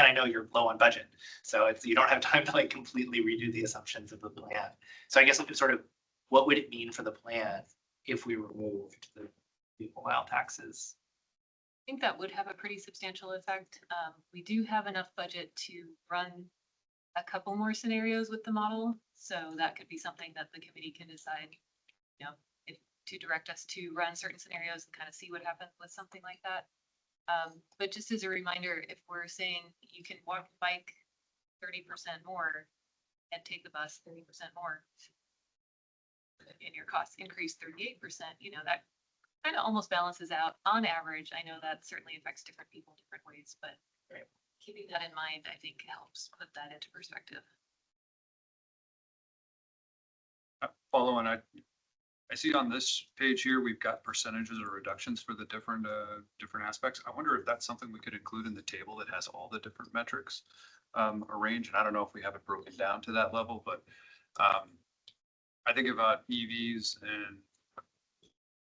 I know you're low on budget, so you don't have time to like completely redo the assumptions of the plan. So I guess I'm sort of, what would it mean for the plan if we removed the vehicle mile taxes? I think that would have a pretty substantial effect. We do have enough budget to run a couple more scenarios with the model. So that could be something that the committee can decide, to direct us to run certain scenarios and kind of see what happens with something like that. But just as a reminder, if we're saying you can walk and bike 30% more and take the bus 30% more, and your costs increase 38%, that kind of almost balances out on average. I know that certainly affects different people different ways, but keeping that in mind, I think helps put that into perspective. Following, I see on this page here, we've got percentages or reductions for the different aspects. I wonder if that's something we could include in the table that has all the different metrics arranged. And I don't know if we have it broken down to that level, but I think about EVs and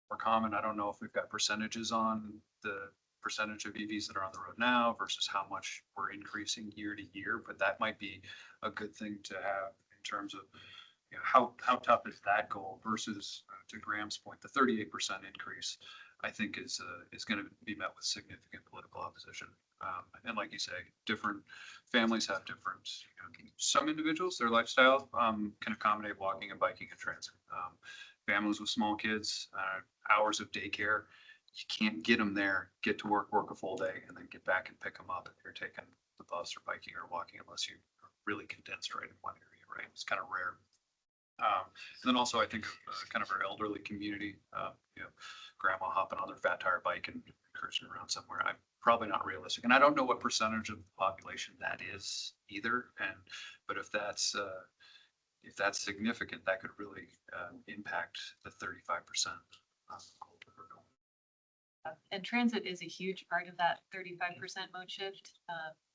more common. I don't know if we've got percentages on the percentage of EVs that are on the road now versus how much we're increasing year to year, but that might be a good thing to have in terms of how tough is that goal versus, to Graham's point, the 38% increase, I think is going to be met with significant political opposition. And like you say, different families have different, some individuals, their lifestyle can accommodate walking and biking and transit. Families with small kids, hours of daycare, you can't get them there, get to work a full day, and then get back and pick them up if you're taking the bus or biking or walking, unless you're really condensed right in one area, right? It's kind of rare. And then also I think kind of our elderly community, grandma hopping on their fat tire bike and cruising around somewhere. I'm probably not realistic. And I don't know what percentage of the population that is either. But if that's significant, that could really impact the 35%. And transit is a huge part of that 35% mode shift.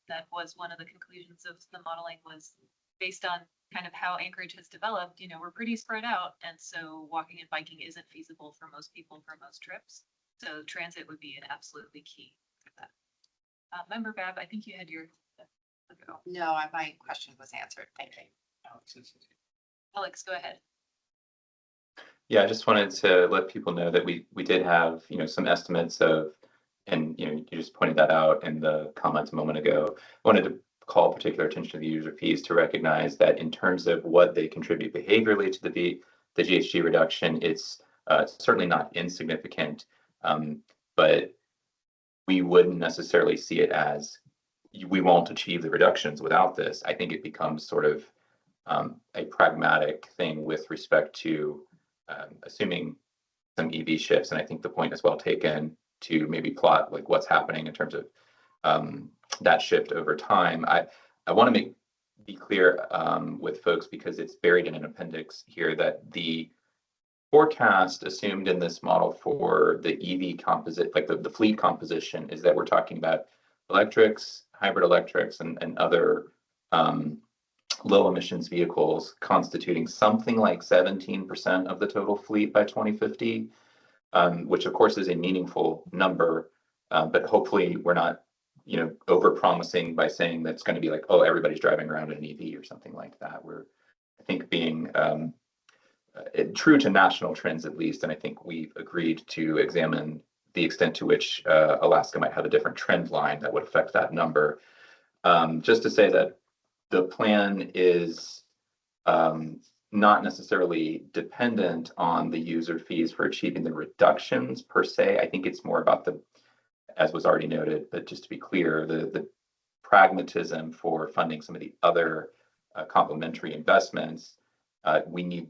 That was one of the conclusions of the modeling, was based on kind of how Anchorage has developed. We're pretty spread out. And so walking and biking isn't feasible for most people for most trips. So transit would be an absolutely key for that. Member Bab, I think you had your. No, my question was answered. Thank you. Alex, go ahead. Yeah, I just wanted to let people know that we did have, some estimates of, and, you just pointed that out in the comments a moment ago. I wanted to call particular attention to the user fees to recognize that in terms of what they contribute behaviorally to the GHG reduction, it's certainly not insignificant, but we wouldn't necessarily see it as we won't achieve the reductions without this. I think it becomes sort of a pragmatic thing with respect to assuming some EV shifts. And I think the point is well taken to maybe plot like what's happening in terms of that shift over time. I want to be clear with folks, because it's buried in an appendix here, that the forecast assumed in this model for the EV composite, like the fleet composition, is that we're talking about electrics, hybrid electrics, and other low emissions vehicles constituting something like 17% of the total fleet by 2050, which of course is a meaningful number, but hopefully we're not, over promising by saying that's going to be like, oh, everybody's driving around in an EV or something like that. We're, I think, being true to national trends at least, and I think we've agreed to examine the extent to which Alaska might have a different trend line that would affect that number. Just to say that the plan is not necessarily dependent on the user fees for achieving the reductions per se. I think it's more about the, as was already noted, but just to be clear, the pragmatism for funding some of the other complementary investments. We need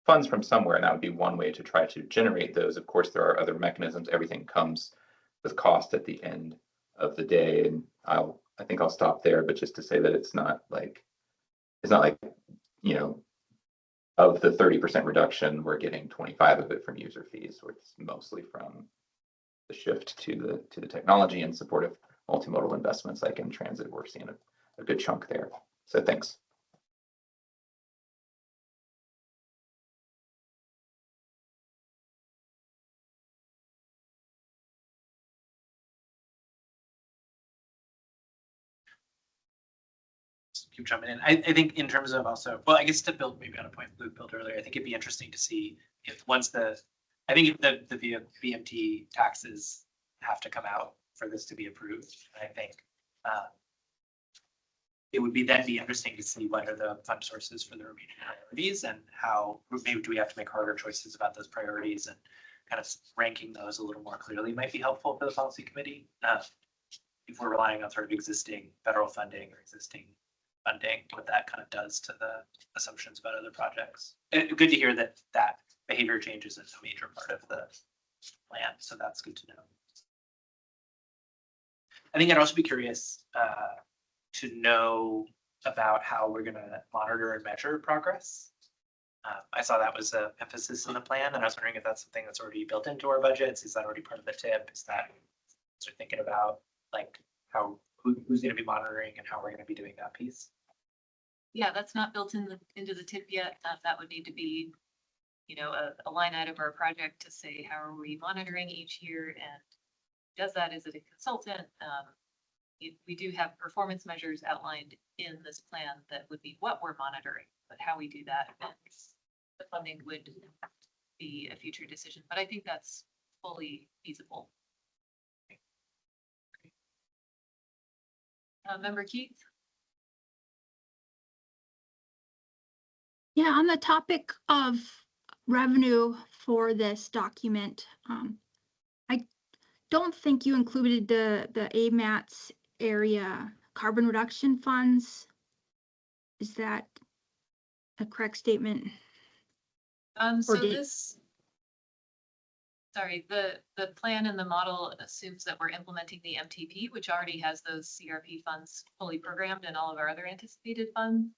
funds from somewhere, and that would be one way to try to generate those. Of course, there are other mechanisms. Everything comes with cost at the end of the day, and I think I'll stop there, but just to say that it's not like, of the 30% reduction, we're getting 25 of it from user fees, or it's mostly from the shift to the technology and support of multimodal investments like in transit. We're seeing a good chunk there. So thanks. Keep jumping in. I think in terms of also, well, I guess to build maybe on a point Luke built earlier, I think it'd be interesting to see if once I think if the VMT taxes have to come out for this to be approved. I think it would be interesting to see what are the fund sources for the remaining priorities, and how maybe do we have to make harder choices about those priorities, and kind of ranking those a little more clearly might be helpful for the policy committee. If we're relying on sort of existing federal funding or existing funding, what that kind of does to the assumptions about other projects. And good to hear that behavior change is a major part of the plan, so that's good to know. I think I'd also be curious to know about how we're going to monitor and measure progress. I saw that was an emphasis in the plan, and I was wondering if that's something that's already built into our budgets. Is that already part of the tip? Is that start thinking about like who's going to be monitoring and how we're going to be doing that piece? Yeah, that's not built into the tip yet. That would need to be, a line item or a project to say, how are we monitoring each year, and does that, is it a consultant? We do have performance measures outlined in this plan that would be what we're monitoring, but how we do that and the funding would be a future decision. But I think that's fully feasible. Member Keith? Yeah, on the topic of revenue for this document, I don't think you included the AMATS area carbon reduction funds. Is that a correct statement? The plan and the model assumes that we're implementing the MTP, which already has those CRP funds fully programmed and all of our other anticipated funds.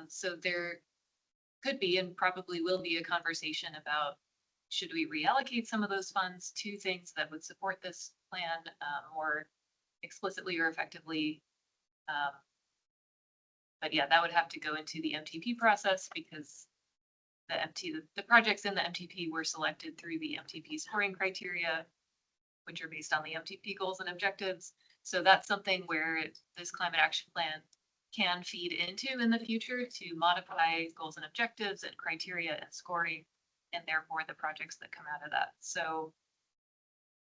So there could be and probably will be a conversation about, should we reallocate some of those funds to things that would support this plan more explicitly or effectively. But yeah, that would have to go into the MTP process, because the projects in the MTP were selected through the MTP scoring criteria, which are based on the MTP goals and objectives. So that's something where this climate action plan can feed into in the future to modify goals and objectives and criteria and scoring, and therefore the projects that come out of that. So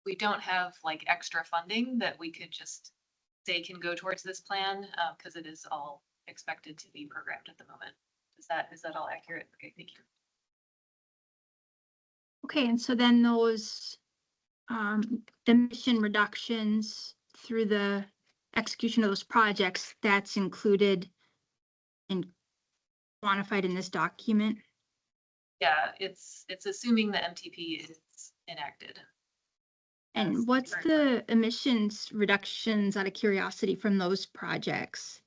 we don't have like extra funding that we could just say can go towards this plan, because it is all expected to be programmed at the moment. Is that all accurate? Okay, thank you. Okay, and so then those emission reductions through the execution of those projects, that's included and quantified in this document? Yeah, it's assuming the MTP is enacted. And what's the emissions reductions, out of curiosity, from those projects?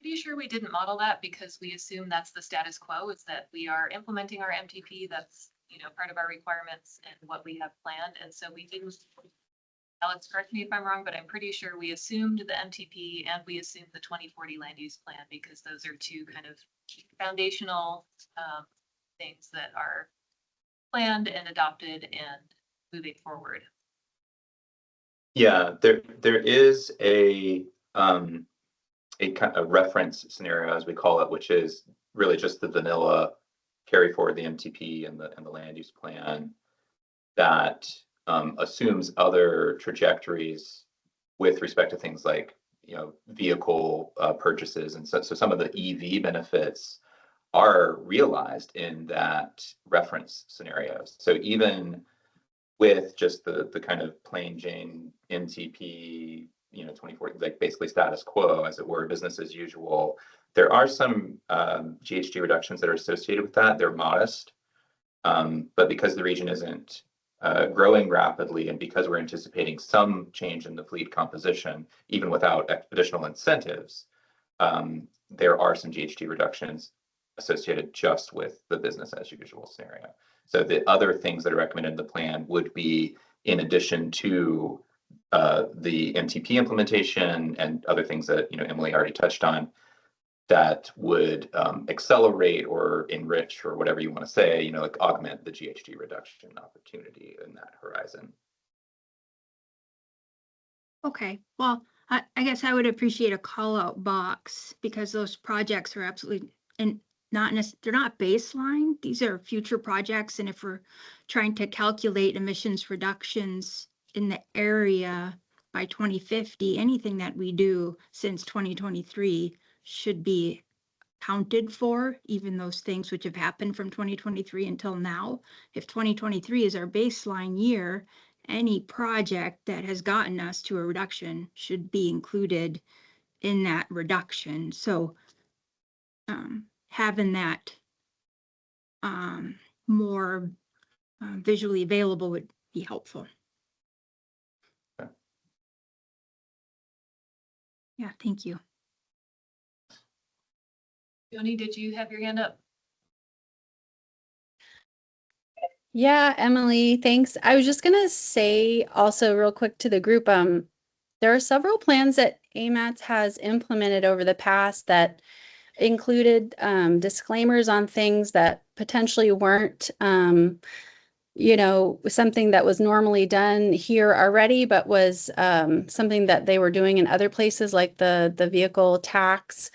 Pretty sure we didn't model that because we assume that's the status quo, is that we are implementing our MTP. That's, you know, part of our requirements and what we have planned. And so we didn't, Alex, correct me if I'm wrong, but I'm pretty sure we assumed the MTP and we assumed the 2040 land use plan, because those are two kind of foundational things that are planned and adopted and moving forward. Yeah, there is a kind of reference scenario, as we call it, which is really just the vanilla carry forward the MTP and the land use plan that assumes other trajectories with respect to things like, you know, vehicle purchases, and so some of the EV benefits are realized in that reference scenarios. So even with just the kind of plain Jane MTP, you know, 2040, like basically status quo, as it were, business as usual, there are some GHG reductions that are associated with that. They're modest, but because the region isn't growing rapidly, and because we're anticipating some change in the fleet composition, even without additional incentives, there are some GHG reductions associated just with the business as usual scenario. So the other things that are recommended in the plan would be in addition to the MTP implementation and other things that, you know, Emily already touched on, that would accelerate or enrich, or whatever you want to say, you know, like augment the GHG reduction opportunity in that horizon. Okay, well, I guess I would appreciate a call out box, because those projects are absolutely, and they're not baseline. These are future projects. And if we're trying to calculate emissions reductions in the area by 2050, anything that we do since 2023 should be counted for, even those things which have happened from 2023 until now. If 2023 is our baseline year, any project that has gotten us to a reduction should be included in that reduction. So having that more visually available would be helpful. Okay. Yeah, thank you. Joni, did you have your hand up? Yeah, Emily, thanks. I was just gonna say also real quick to the group, there are several plans that AMATS has implemented over the past that included disclaimers on things that potentially weren't, you know, something that was normally done here already, but was something that they were doing in other places, like the vehicle tax.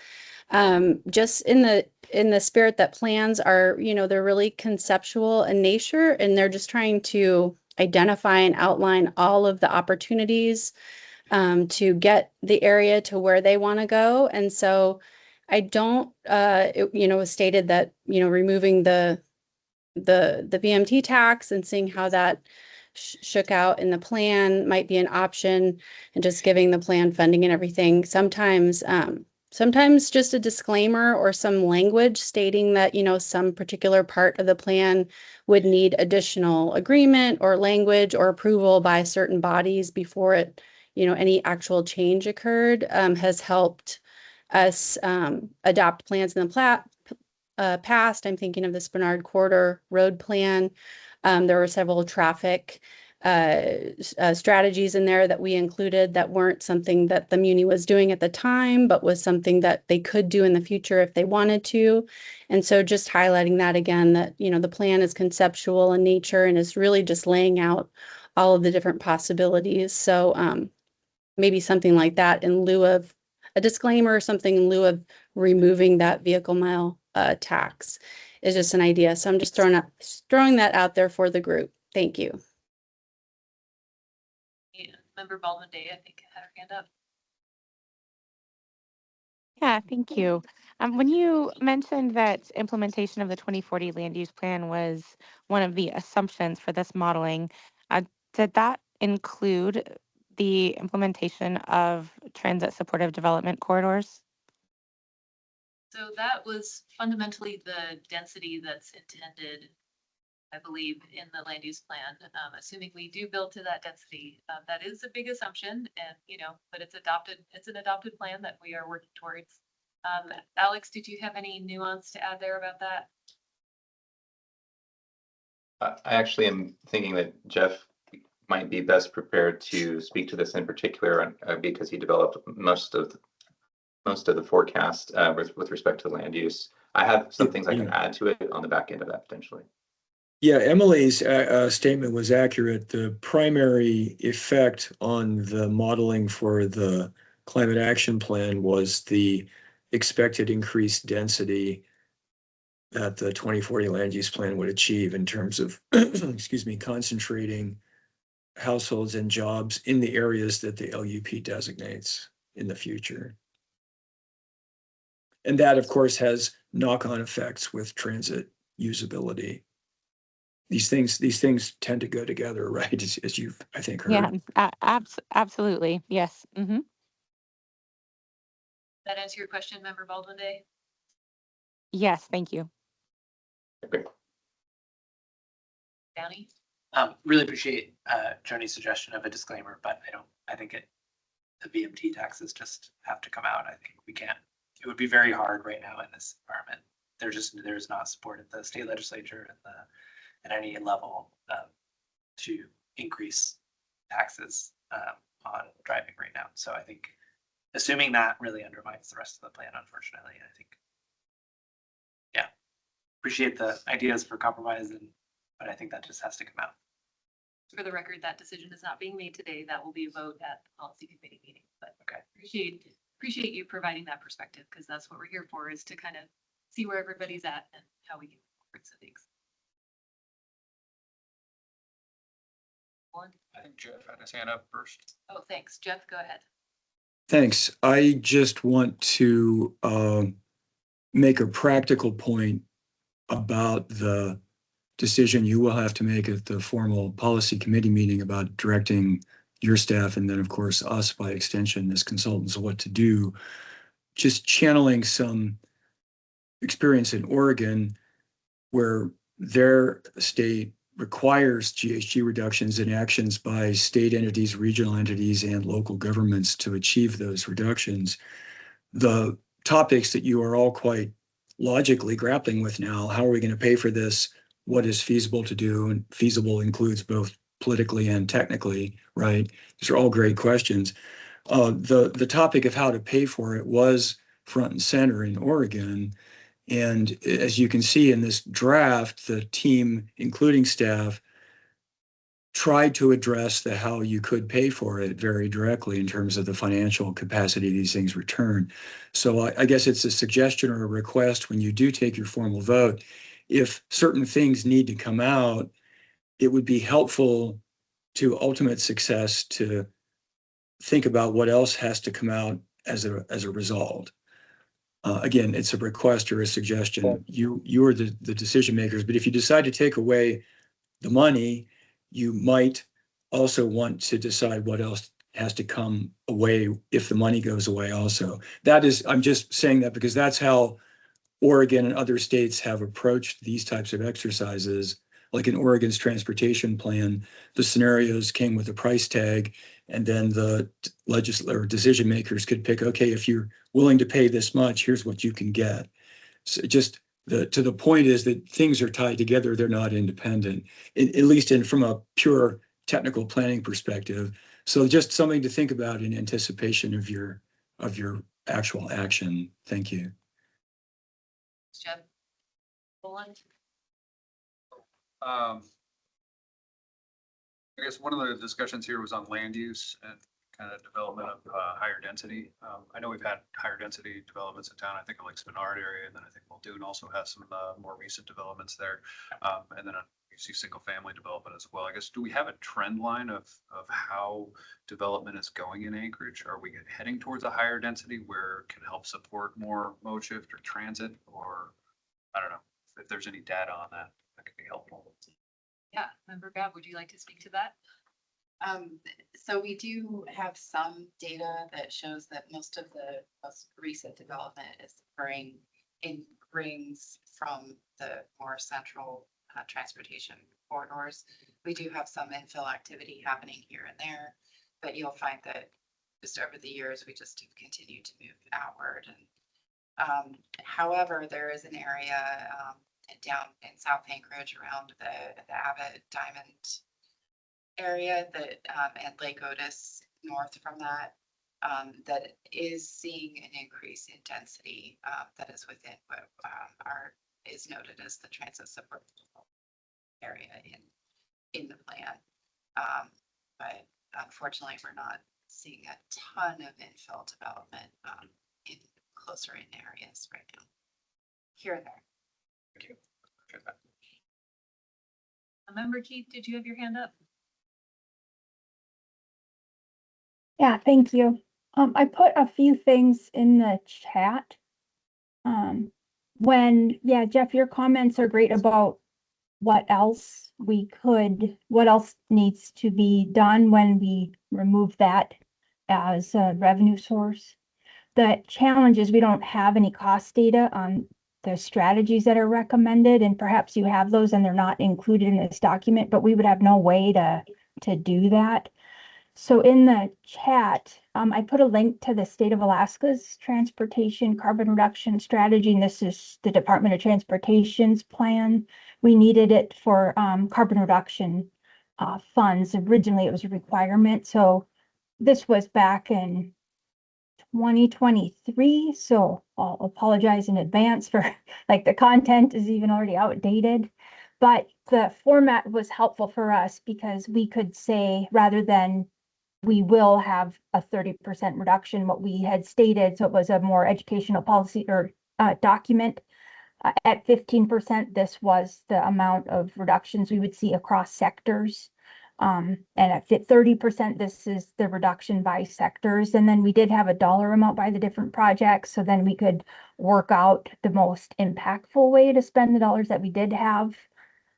Just in the spirit that plans are, you know, they're really conceptual in nature, and they're just trying to identify and outline all of the opportunities to get the area to where they want to go. And so I don't, you know, it was stated that, you know, removing the VMT tax and seeing how that shook out in the plan might be an option, and just giving the plan funding and everything. Sometimes just a disclaimer or some language stating that, you know, some particular part of the plan would need additional agreement or language or approval by certain bodies before it, you know, any actual change occurred, has helped us adopt plans in the past. I'm thinking of the Spinard Corridor Road Plan. There were several traffic strategies in there that we included that weren't something that the Muni was doing at the time, but was something that they could do in the future if they wanted to. And so just highlighting that again, that, you know, the plan is conceptual in nature and is really just laying out all of the different possibilities. So maybe something like that in lieu of a disclaimer or something in lieu of removing that vehicle mile tax is just an idea. So I'm just throwing that out there for the group. Thank you. Yeah, Member Baldwin Day, I think, had her hand up. Yeah, thank you. When you mentioned that implementation of the 2040 land use plan was one of the assumptions for this modeling, did that include the implementation of transit supportive development corridors? So that was fundamentally the density that's intended, I believe, in the land use plan, assuming we do build to that density. That is a big assumption and, you know, but it's an adopted plan that we are working towards. Alex, did you have any nuance to add there about that? I actually am thinking that Jeff might be best prepared to speak to this in particular because he developed most of the forecast with respect to land use. I have some things I can add to it on the back end of that potentially. Yeah, Emily's statement was accurate. The primary effect on the modeling for the climate action plan was the expected increased density that the 2040 land use plan would achieve in terms of, excuse me, concentrating households and jobs in the areas that the LUP designates in the future. And that, of course, has knock-on effects with transit usability. These things tend to go together, right? As you've, I think, heard. Yeah, absolutely. Yes. Mm-hmm. That answer your question, Member Baldwin Day? Yes, thank you. Okay. Downey? Really appreciate Joni's suggestion of a disclaimer, but I think the VMT taxes just have to come out. I think we can't, it would be very hard right now in this environment. There's not support at the state legislature and at any level to increase taxes on driving right now. So I think assuming that really undermines the rest of the plan, unfortunately. I think, yeah, appreciate the ideas for compromise, but I think that just has to come out. For the record, that decision is not being made today. That will be a vote at the policy committee meeting. But okay, appreciate you providing that perspective, because that's what we're here for, is to kind of see where everybody's at and how we can forward some things. I think Jeff had his hand up first. Oh, thanks. Jeff, go ahead. Thanks. I just want to make a practical point about the decision you will have to make at the formal policy committee meeting about directing your staff and then, of course, us by extension as consultants what to do. Just channeling some experience in Oregon where their state requires GHG reductions in actions by state entities, regional entities, and local governments to achieve those reductions. The topics that you are all quite logically grappling with now, how are we going to pay for this? What is feasible to do? And feasible includes both politically and technically, right? These are all great questions. The topic of how to pay for it was front and center in Oregon. And as you can see in this draft, the team, including staff, tried to address the how you could pay for it very directly in terms of the financial capacity these things return. So I guess it's a suggestion or a request when you do take your formal vote. If certain things need to come out, it would be helpful to ultimate success to think about what else has to come out as a result. Again, it's a request or a suggestion. You are the decision makers, but if you decide to take away the money, you might also want to decide what else has to come away if the money goes away also. That is, I'm just saying that because that's how Oregon and other states have approached these types of exercises. Like in Oregon's transportation plan, the scenarios came with a price tag, and then the legislator decision makers could pick, okay, if you're willing to pay this much, here's what you can get. So just to the point is that things are tied together, they're not independent, at least from a pure technical planning perspective. So just something to think about in anticipation of your actual action. Thank you. Jeff? Roland? I guess one of the discussions here was on land use and kind of development of higher density. I know we've had higher density developments in town. I think of like Spinard area, and then I think Muldoon also has some more recent developments there. And then you see single family development as well. I guess, do we have a trend line of how development is going in Anchorage? Are we heading towards a higher density where it can help support more mode shift or transit? Or I don't know if there's any data on that that could be helpful. Yeah, Member Gav, would you like to speak to that? So we do have some data that shows that most of the most recent development is occurring in rings from the more central transportation corridors. We do have some infill activity happening here and there, but you'll find that just over the years, we just have continued to move outward. And however, there is an area down in South Anchorage around the Abbott Diamond area that and Lake Otis north from that that is seeing an increase in density that is within what is noted as the transit support area in the plan. But unfortunately, we're not seeing a ton of infill development in closer in areas right now. Here and there. Thank you. Member Keith, did you have your hand up? Yeah, thank you. I put a few things in the chat. Yeah, Jeff, your comments are great about what else needs to be done when we remove that as a revenue source. The challenge is we don't have any cost data on the strategies that are recommended, and perhaps you have those and they're not included in this document, but we would have no way to do that. So in the chat, I put a link to the state of Alaska's transportation carbon reduction strategy, and this is the Department of Transportation's plan. We needed it for carbon reduction funds. Originally, it was a requirement. So this was back in 2023. So I'll apologize in advance for like the content is even already outdated. But the format was helpful for us because we could say, rather than we will have a 30% reduction, what we had stated, so it was a more educational policy or document. At 15%, this was the amount of reductions we would see across sectors. And at 30%, this is the reduction by sectors. And then we did have a dollar amount by the different projects. So then we could work out the most impactful way to spend the dollars that we did have.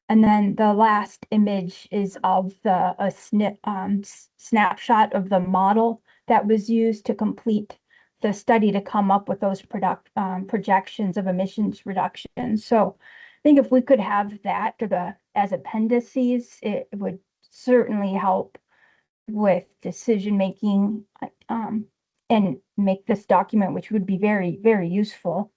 And then the last image is of a snapshot of the model that was used to complete the study to come up with those projections of emissions reductions. So I think if we could have that as appendices, it would certainly help with decision making and make this document, which would be very, very useful.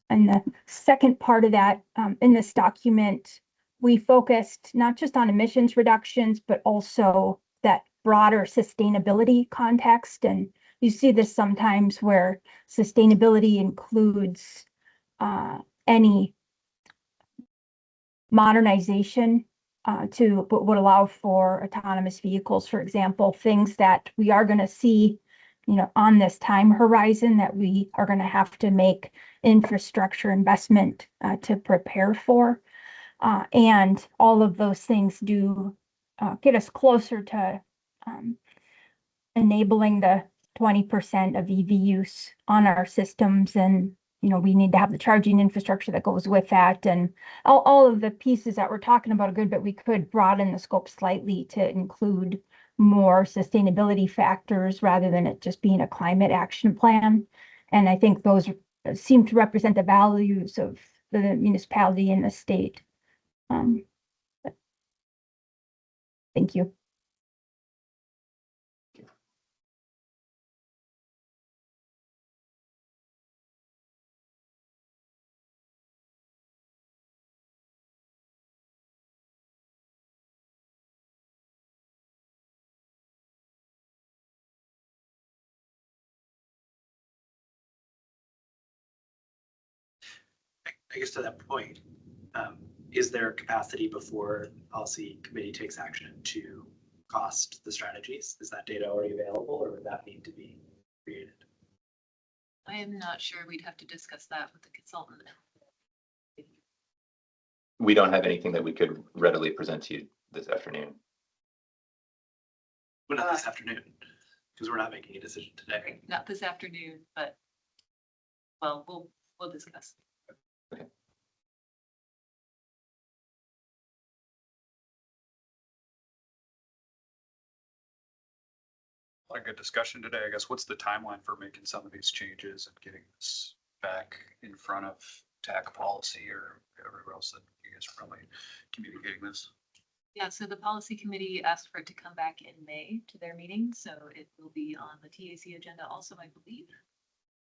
And the second part of that, in this document, we focused not just on emissions reductions, but also that broader sustainability context. And you see this sometimes where sustainability includes any modernization would allow for autonomous vehicles, for example, things that we are going to see on this time horizon that we are going to have to make infrastructure investment to prepare for. And all of those things do get us closer to enabling the 20% of EV use on our systems. And, we need to have the charging infrastructure that goes with that. And all of the pieces that we're talking about are good, but we could broaden the scope slightly to include more sustainability factors rather than it just being a climate action plan. And I think those seem to represent the values of the municipality and the state. Thank you. I guess to that point, is there capacity before policy committee takes action to cost the strategies? Is that data already available, or would that need to be created? I am not sure. We'd have to discuss that with the consultant. We don't have anything that we could readily present to you this afternoon. Well, not this afternoon, because we're not making a decision today. Not this afternoon, but, well, we'll discuss. A lot of good discussion today. I guess what's the timeline for making some of these changes and getting this back in front of TAC policy or everywhere else that you guys are probably communicating this? Yeah, so the policy committee asked for it to come back in May to their meeting, so it will be on the TAC agenda also, I believe.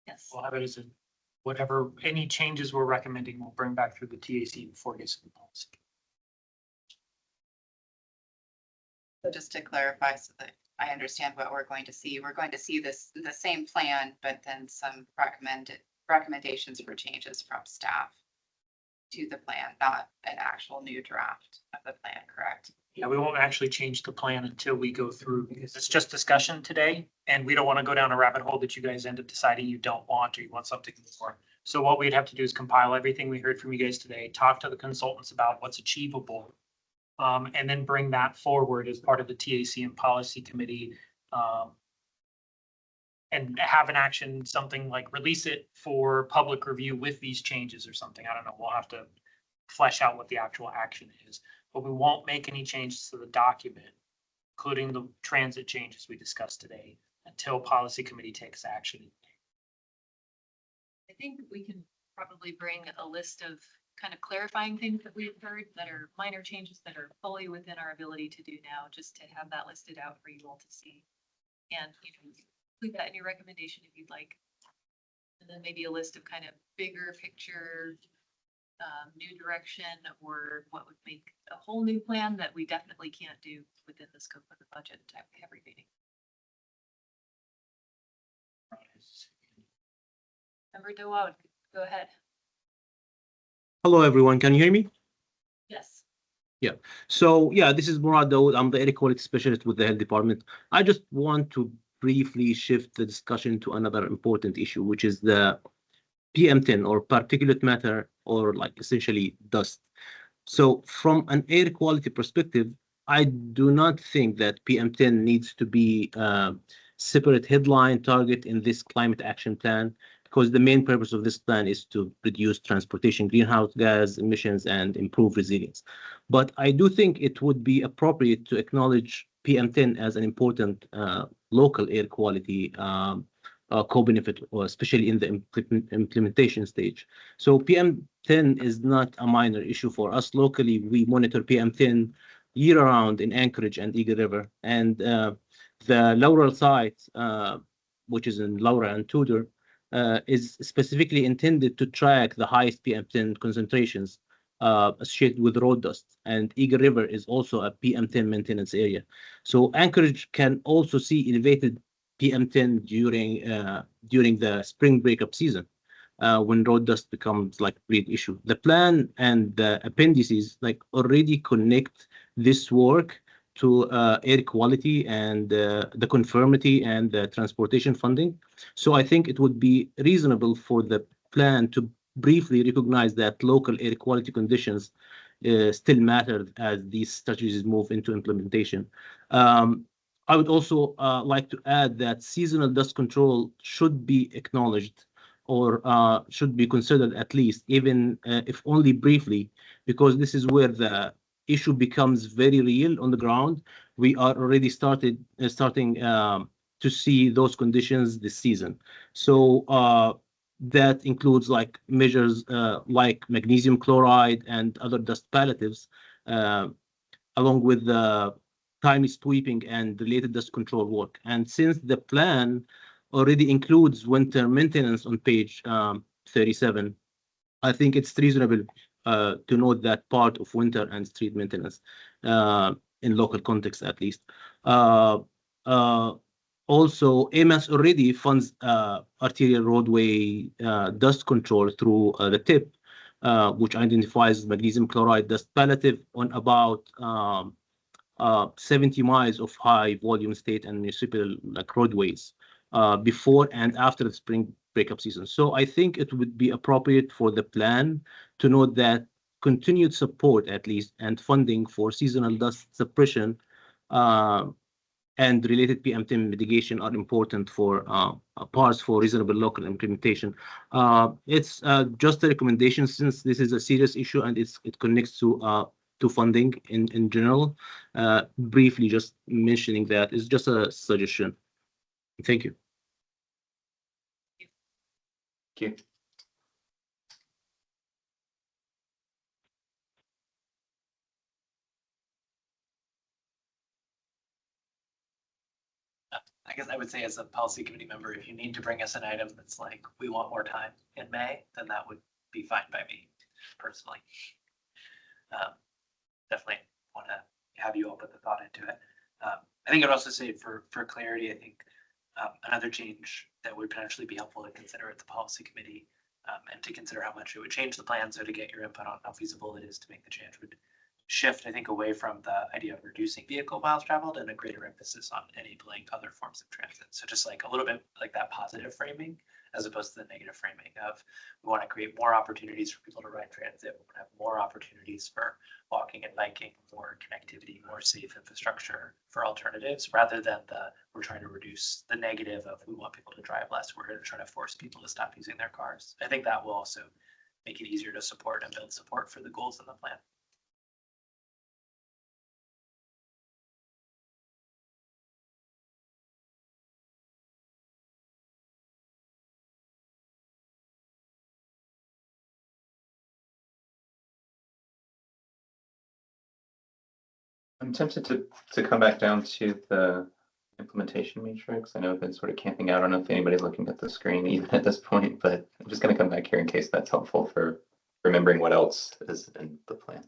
Yes. We'll have it as a, whatever, any changes we're recommending, we'll bring back through the TAC before it gets to the policy. So just to clarify so that I understand what we're going to see this, the same plan, but then some recommendations for changes from staff to the plan, not an actual new draft of the plan, correct? Yeah, we won't actually change the plan until we go through, because it's just discussion today, and we don't want to go down a rabbit hole that you guys end up deciding you don't want, or you want something more. So what we'd have to do is compile everything we heard from you guys today, talk to the consultants about what's achievable, and then bring that forward as part of the TAC and policy committee, and have an action, something like release it for public review with these changes or something. I don't know. We'll have to flesh out what the actual action is, but we won't make any changes to the document, including the transit changes we discussed today, until policy committee takes action. I think we can probably bring a list of kind of clarifying things that we've heard that are minor changes that are fully within our ability to do now, just to have that listed out for you all to see. And you can include that in your recommendation if you'd like. And then maybe a list of kind of bigger picture, new direction, or what would make a whole new plan that we definitely can't do within the scope of the budget type every meeting. Member Dawad, go ahead. Hello, everyone. Can you hear me? Yes. So, yeah, this is Murad Dawood. I'm the air quality specialist with the health department. I just want to briefly shift the discussion to another important issue, which is the PM10 or particulate matter, or like essentially dust. So from an air quality perspective, I do not think that PM10 needs to be a separate headline target in this climate action plan, because the main purpose of this plan is to reduce transportation greenhouse gas emissions and improve resilience. But I do think it would be appropriate to acknowledge PM10 as an important local air quality co-benefit, or especially in the implementation stage. So PM10 is not a minor issue for us locally. We monitor PM10 year-round in Anchorage and Eagle River, and the Laurel site, which is in Laura and Tudor, is specifically intended to track the highest PM10 concentrations associated with road dust, and Eagle River is also a PM10 maintenance area. So Anchorage can also see elevated PM10 during the spring breakup season, when road dust becomes like a great issue. The plan and the appendices like already connect this work to air quality and the conformity and the transportation funding. So I think it would be reasonable for the plan to briefly recognize that local air quality conditions still matter as these strategies move into implementation. I would also like to add that seasonal dust control should be acknowledged, or should be considered at least, even if only briefly, because this is where the issue becomes very real on the ground. We are already starting to see those conditions this season. So that includes like measures like magnesium chloride and other dust palliatives, along with the timely sweeping and related dust control work. And since the plan already includes winter maintenance on page 37, I think it's reasonable to note that part of winter and street maintenance in local context, at least. Also, AMATS already funds arterial roadway dust control through the TIP, which identifies magnesium chloride dust palliative on about 70 miles of high volume state and municipal like roadways before and after the spring breakup season. So I think it would be appropriate for the plan to note that continued support at least and funding for seasonal dust suppression and related PM10 mitigation are important for parts for reasonable local implementation. It's just a recommendation since this is a serious issue and it connects to funding in general. Briefly, just mentioning that is just a suggestion. Thank you. Thank you. I guess I would say as a policy committee member, if you need to bring us an item that's like, we want more time in May, then that would be fine by me personally. Definitely want to have you all put the thought into it. I think I'd also say for clarity, I think another change that would potentially be helpful to consider at the policy committee and to consider how much it would change the plan. So to get your input on how feasible it is to make the change would shift, I think, away from the idea of reducing vehicle miles traveled and a greater emphasis on enabling other forms of transit. So just like a little bit like that positive framing as opposed to the negative framing of we want to create more opportunities for people to ride transit. We want to have more opportunities for walking and biking, more connectivity, more safe infrastructure for alternatives rather than we're trying to reduce the negative of we want people to drive less. We're going to try to force people to stop using their cars. I think that will also make it easier to support and build support for the goals in the plan. I'm tempted to come back down to the implementation matrix. I know I've been sort of camping out. I don't know if anybody's looking at the screen even at this point, but I'm just going to come back here in case that's helpful for remembering what else is in the plan.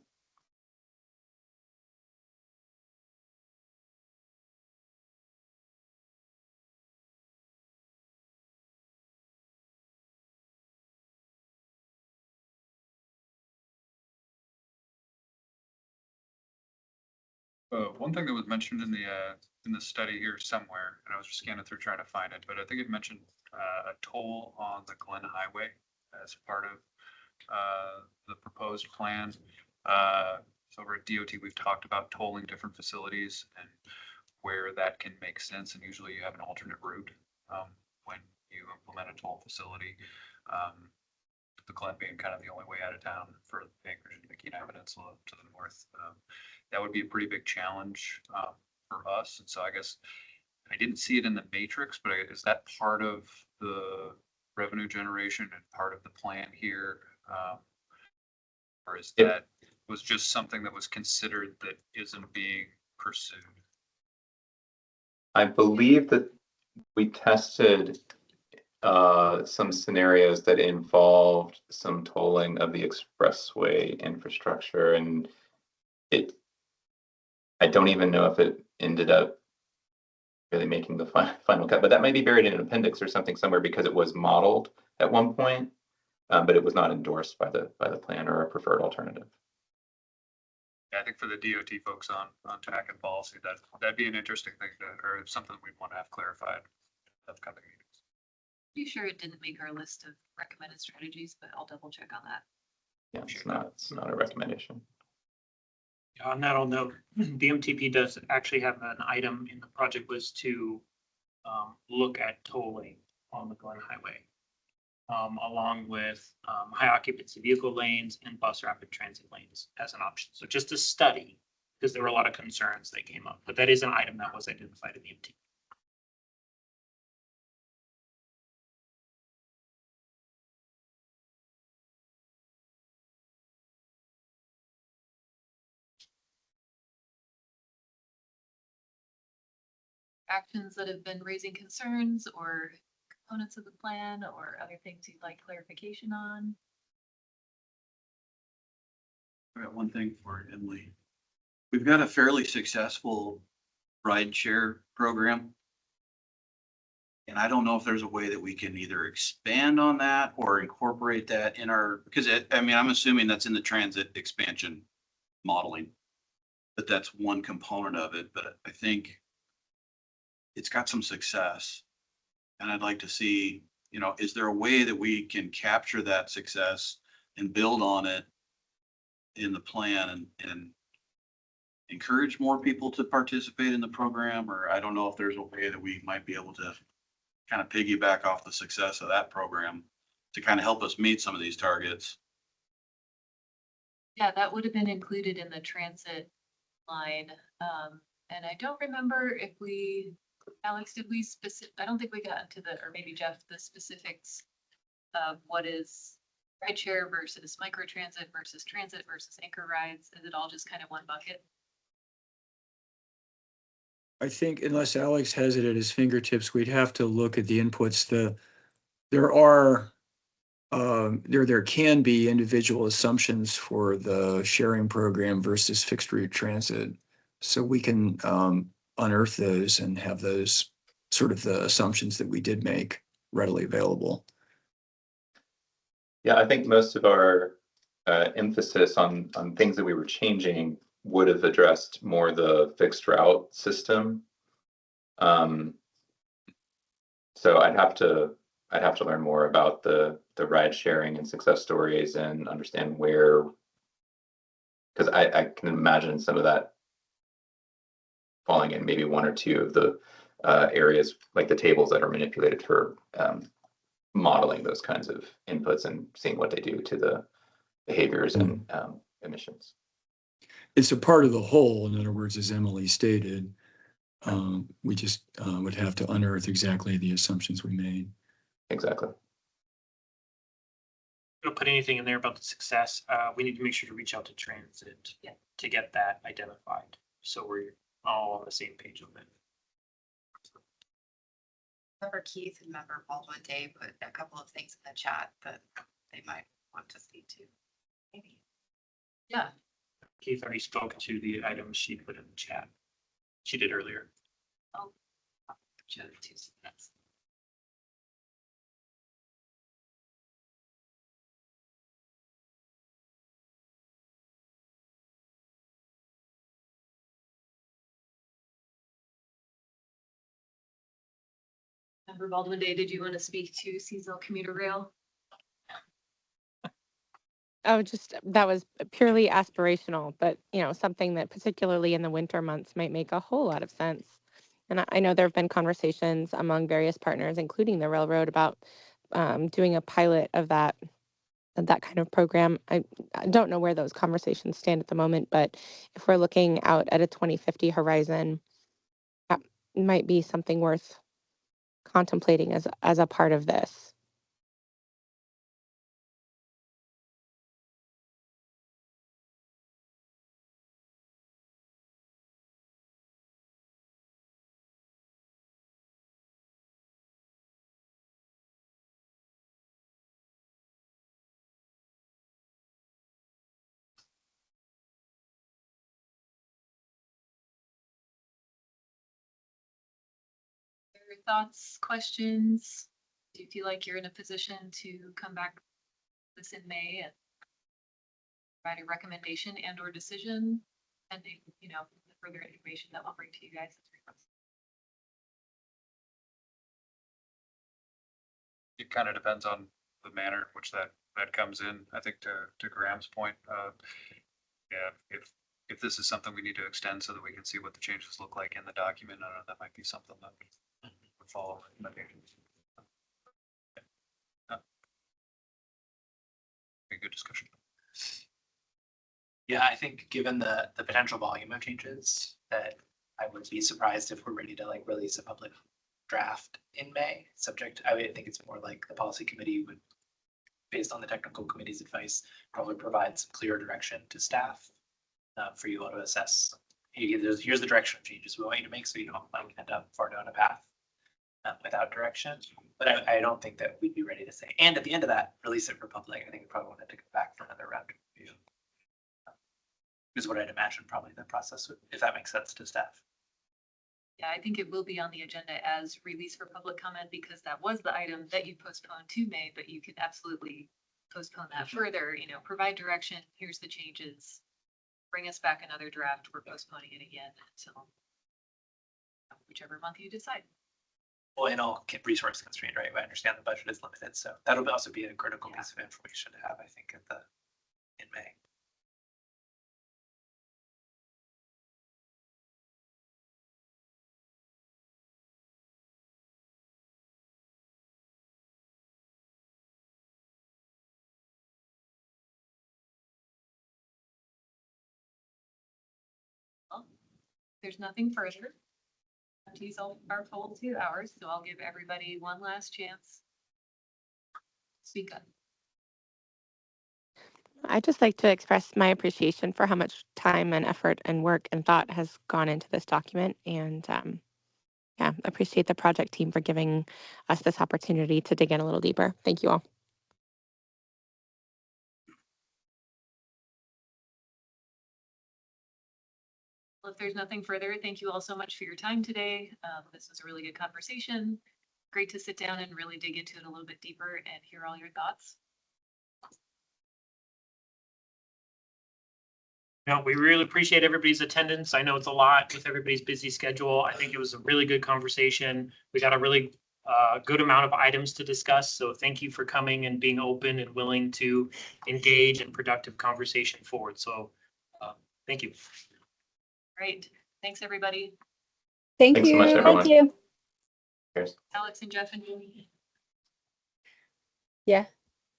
One thing that was mentioned in the study here somewhere, and I was just scanning through trying to find it, but I think it mentioned a toll on the Glen Highway as part of the proposed plan. So over at DOT, we've talked about tolling different facilities and where that can make sense. And usually you have an alternate route when you implement a toll facility. The Glen being kind of the only way out of town for Anchorage and the Kenai Peninsula to the north. That would be a pretty big challenge for us. And so I guess I didn't see it in the matrix, but is that part of the revenue generation and part of the plan here? Or is that was just something that was considered that isn't being pursued? I believe that we tested some scenarios that involved some tolling of the expressway infrastructure, and I don't even know if it ended up really making the final cut, but that might be buried in an appendix or something somewhere because it was modeled at one point, but it was not endorsed by the plan or a preferred alternative. Yeah, I think for the DOT folks on TAC and policy, that'd be an interesting thing or something we'd want to have clarified in upcoming meetings. Pretty sure it didn't make our list of recommended strategies, but I'll double check on that. Yeah, it's not a recommendation. On that, I'll note, the MTP does actually have an item in the project list to look at tolling on the Glen Highway, along with high occupancy vehicle lanes and bus rapid transit lanes as an option. So just a study, because there were a lot of concerns that came up, but that is an item that was identified in the MTP. Actions that have been raising concerns or components of the plan or other things you'd like clarification on? I got one thing for Emily. We've got a fairly successful ride share program. And I don't know if there's a way that we can either expand on that or incorporate that in our, because I mean, I'm assuming that's in the transit expansion modeling. But that's one component of it, but I think it's got some success. And I'd like to see, you know, is there a way that we can capture that success and build on it in the plan and encourage more people to participate in the program? Or I don't know if there's a way that we might be able to kind of piggyback off the success of that program to kind of help us meet some of these targets. Yeah, that would have been included in the transit line. And I don't remember if we, Alex, did we I don't think we got into the, or maybe Jeff, the specifics of what is rideshare versus microtransit versus transit versus anchor rides. Is it all just kind of one bucket? I think unless Alex has it at his fingertips, we'd have to look at the inputs. There are, there can be individual assumptions for the sharing program versus fixed route transit. So we can unearth those and have those sort of the assumptions that we did make readily available. Yeah, I think most of our emphasis on things that we were changing would have addressed more the fixed route system. So I'd have to learn more about the ride sharing and success stories and understand where, because I can imagine some of that falling in maybe one or two of the areas, like the tables that are manipulated for modeling those kinds of inputs and seeing what they do to the behaviors and emissions. It's a part of the whole, in other words, as Emily stated. We just would have to unearth exactly the assumptions we made. Exactly. Don't put anything in there about the success. We need to make sure to reach out to transit to get that identified. So we're all on the same page on it. Member Keith and Member Baldwin Day put a couple of things in the chat that they might want to see too. Maybe. Yeah. Keith already spoke to the items she put in the chat. She did earlier. Oh, Joe, 2 seconds. Member Baldwin Day, did you want to speak to seasonal commuter rail? Oh, just that was purely aspirational, but you know, something that particularly in the winter months might make a whole lot of sense. And I know there have been conversations among various partners, including the railroad, about doing a pilot of that kind of program. I don't know where those conversations stand at the moment, but if we're looking out at a 2050 horizon, that might be something worth contemplating as a part of this. Your thoughts, questions? Do you feel like you're in a position to come back to this in May and provide a recommendation and or decision, pending, you know, the further information that we'll bring to you guys? It kind of depends on the manner in which that comes in. I think to Graham's point, yeah, if this is something we need to extend so that we can see what the changes look like in the document, that might be something that would follow. A good discussion. Yeah, I think given the potential volume of changes, that I would be surprised if we're ready to like release a public draft in May. Subject, I would think it's more like the policy committee would, based on the technical committee's advice, probably provide some clear direction to staff for you all to assess. Here's the direction of changes we want you to make, so you don't like end up far down a path without direction. But I don't think that we'd be ready to say, and at the end of that, release it for public. I think we probably wanted to go back for another round of review. Is what I'd imagine probably the process would, if that makes sense to staff. Yeah, I think it will be on the agenda as release for public comment because that was the item that you postponed to May, but you can absolutely postpone that further, you know, provide direction, here's the changes. Bring us back another draft, we're postponing it again until whichever month you decide. Well, and all resource constrained, right? I understand the budget is limited, so that'll also be a critical piece of information to have, I think, in May. Well, there's nothing further. These are full 2 hours, so I'll give everybody one last chance. Speak up. I'd just like to express my appreciation for how much time and effort and work and thought has gone into this document. And yeah, appreciate the project team for giving us this opportunity to dig in a little deeper. Thank you all. Well, if there's nothing further, thank you all so much for your time today. This was a really good conversation. Great to sit down and really dig into it a little bit deeper and hear all your thoughts. No, we really appreciate everybody's attendance. I know it's a lot with everybody's busy schedule. I think it was a really good conversation. We got a really good amount of items to discuss. So thank you for coming and being open and willing to engage in productive conversation forward. So thank you. Great. Thanks, everybody. Thank Thanks so you. much, everyone. Thank you. Cheers. Alex and Jeff and Julie. Yeah.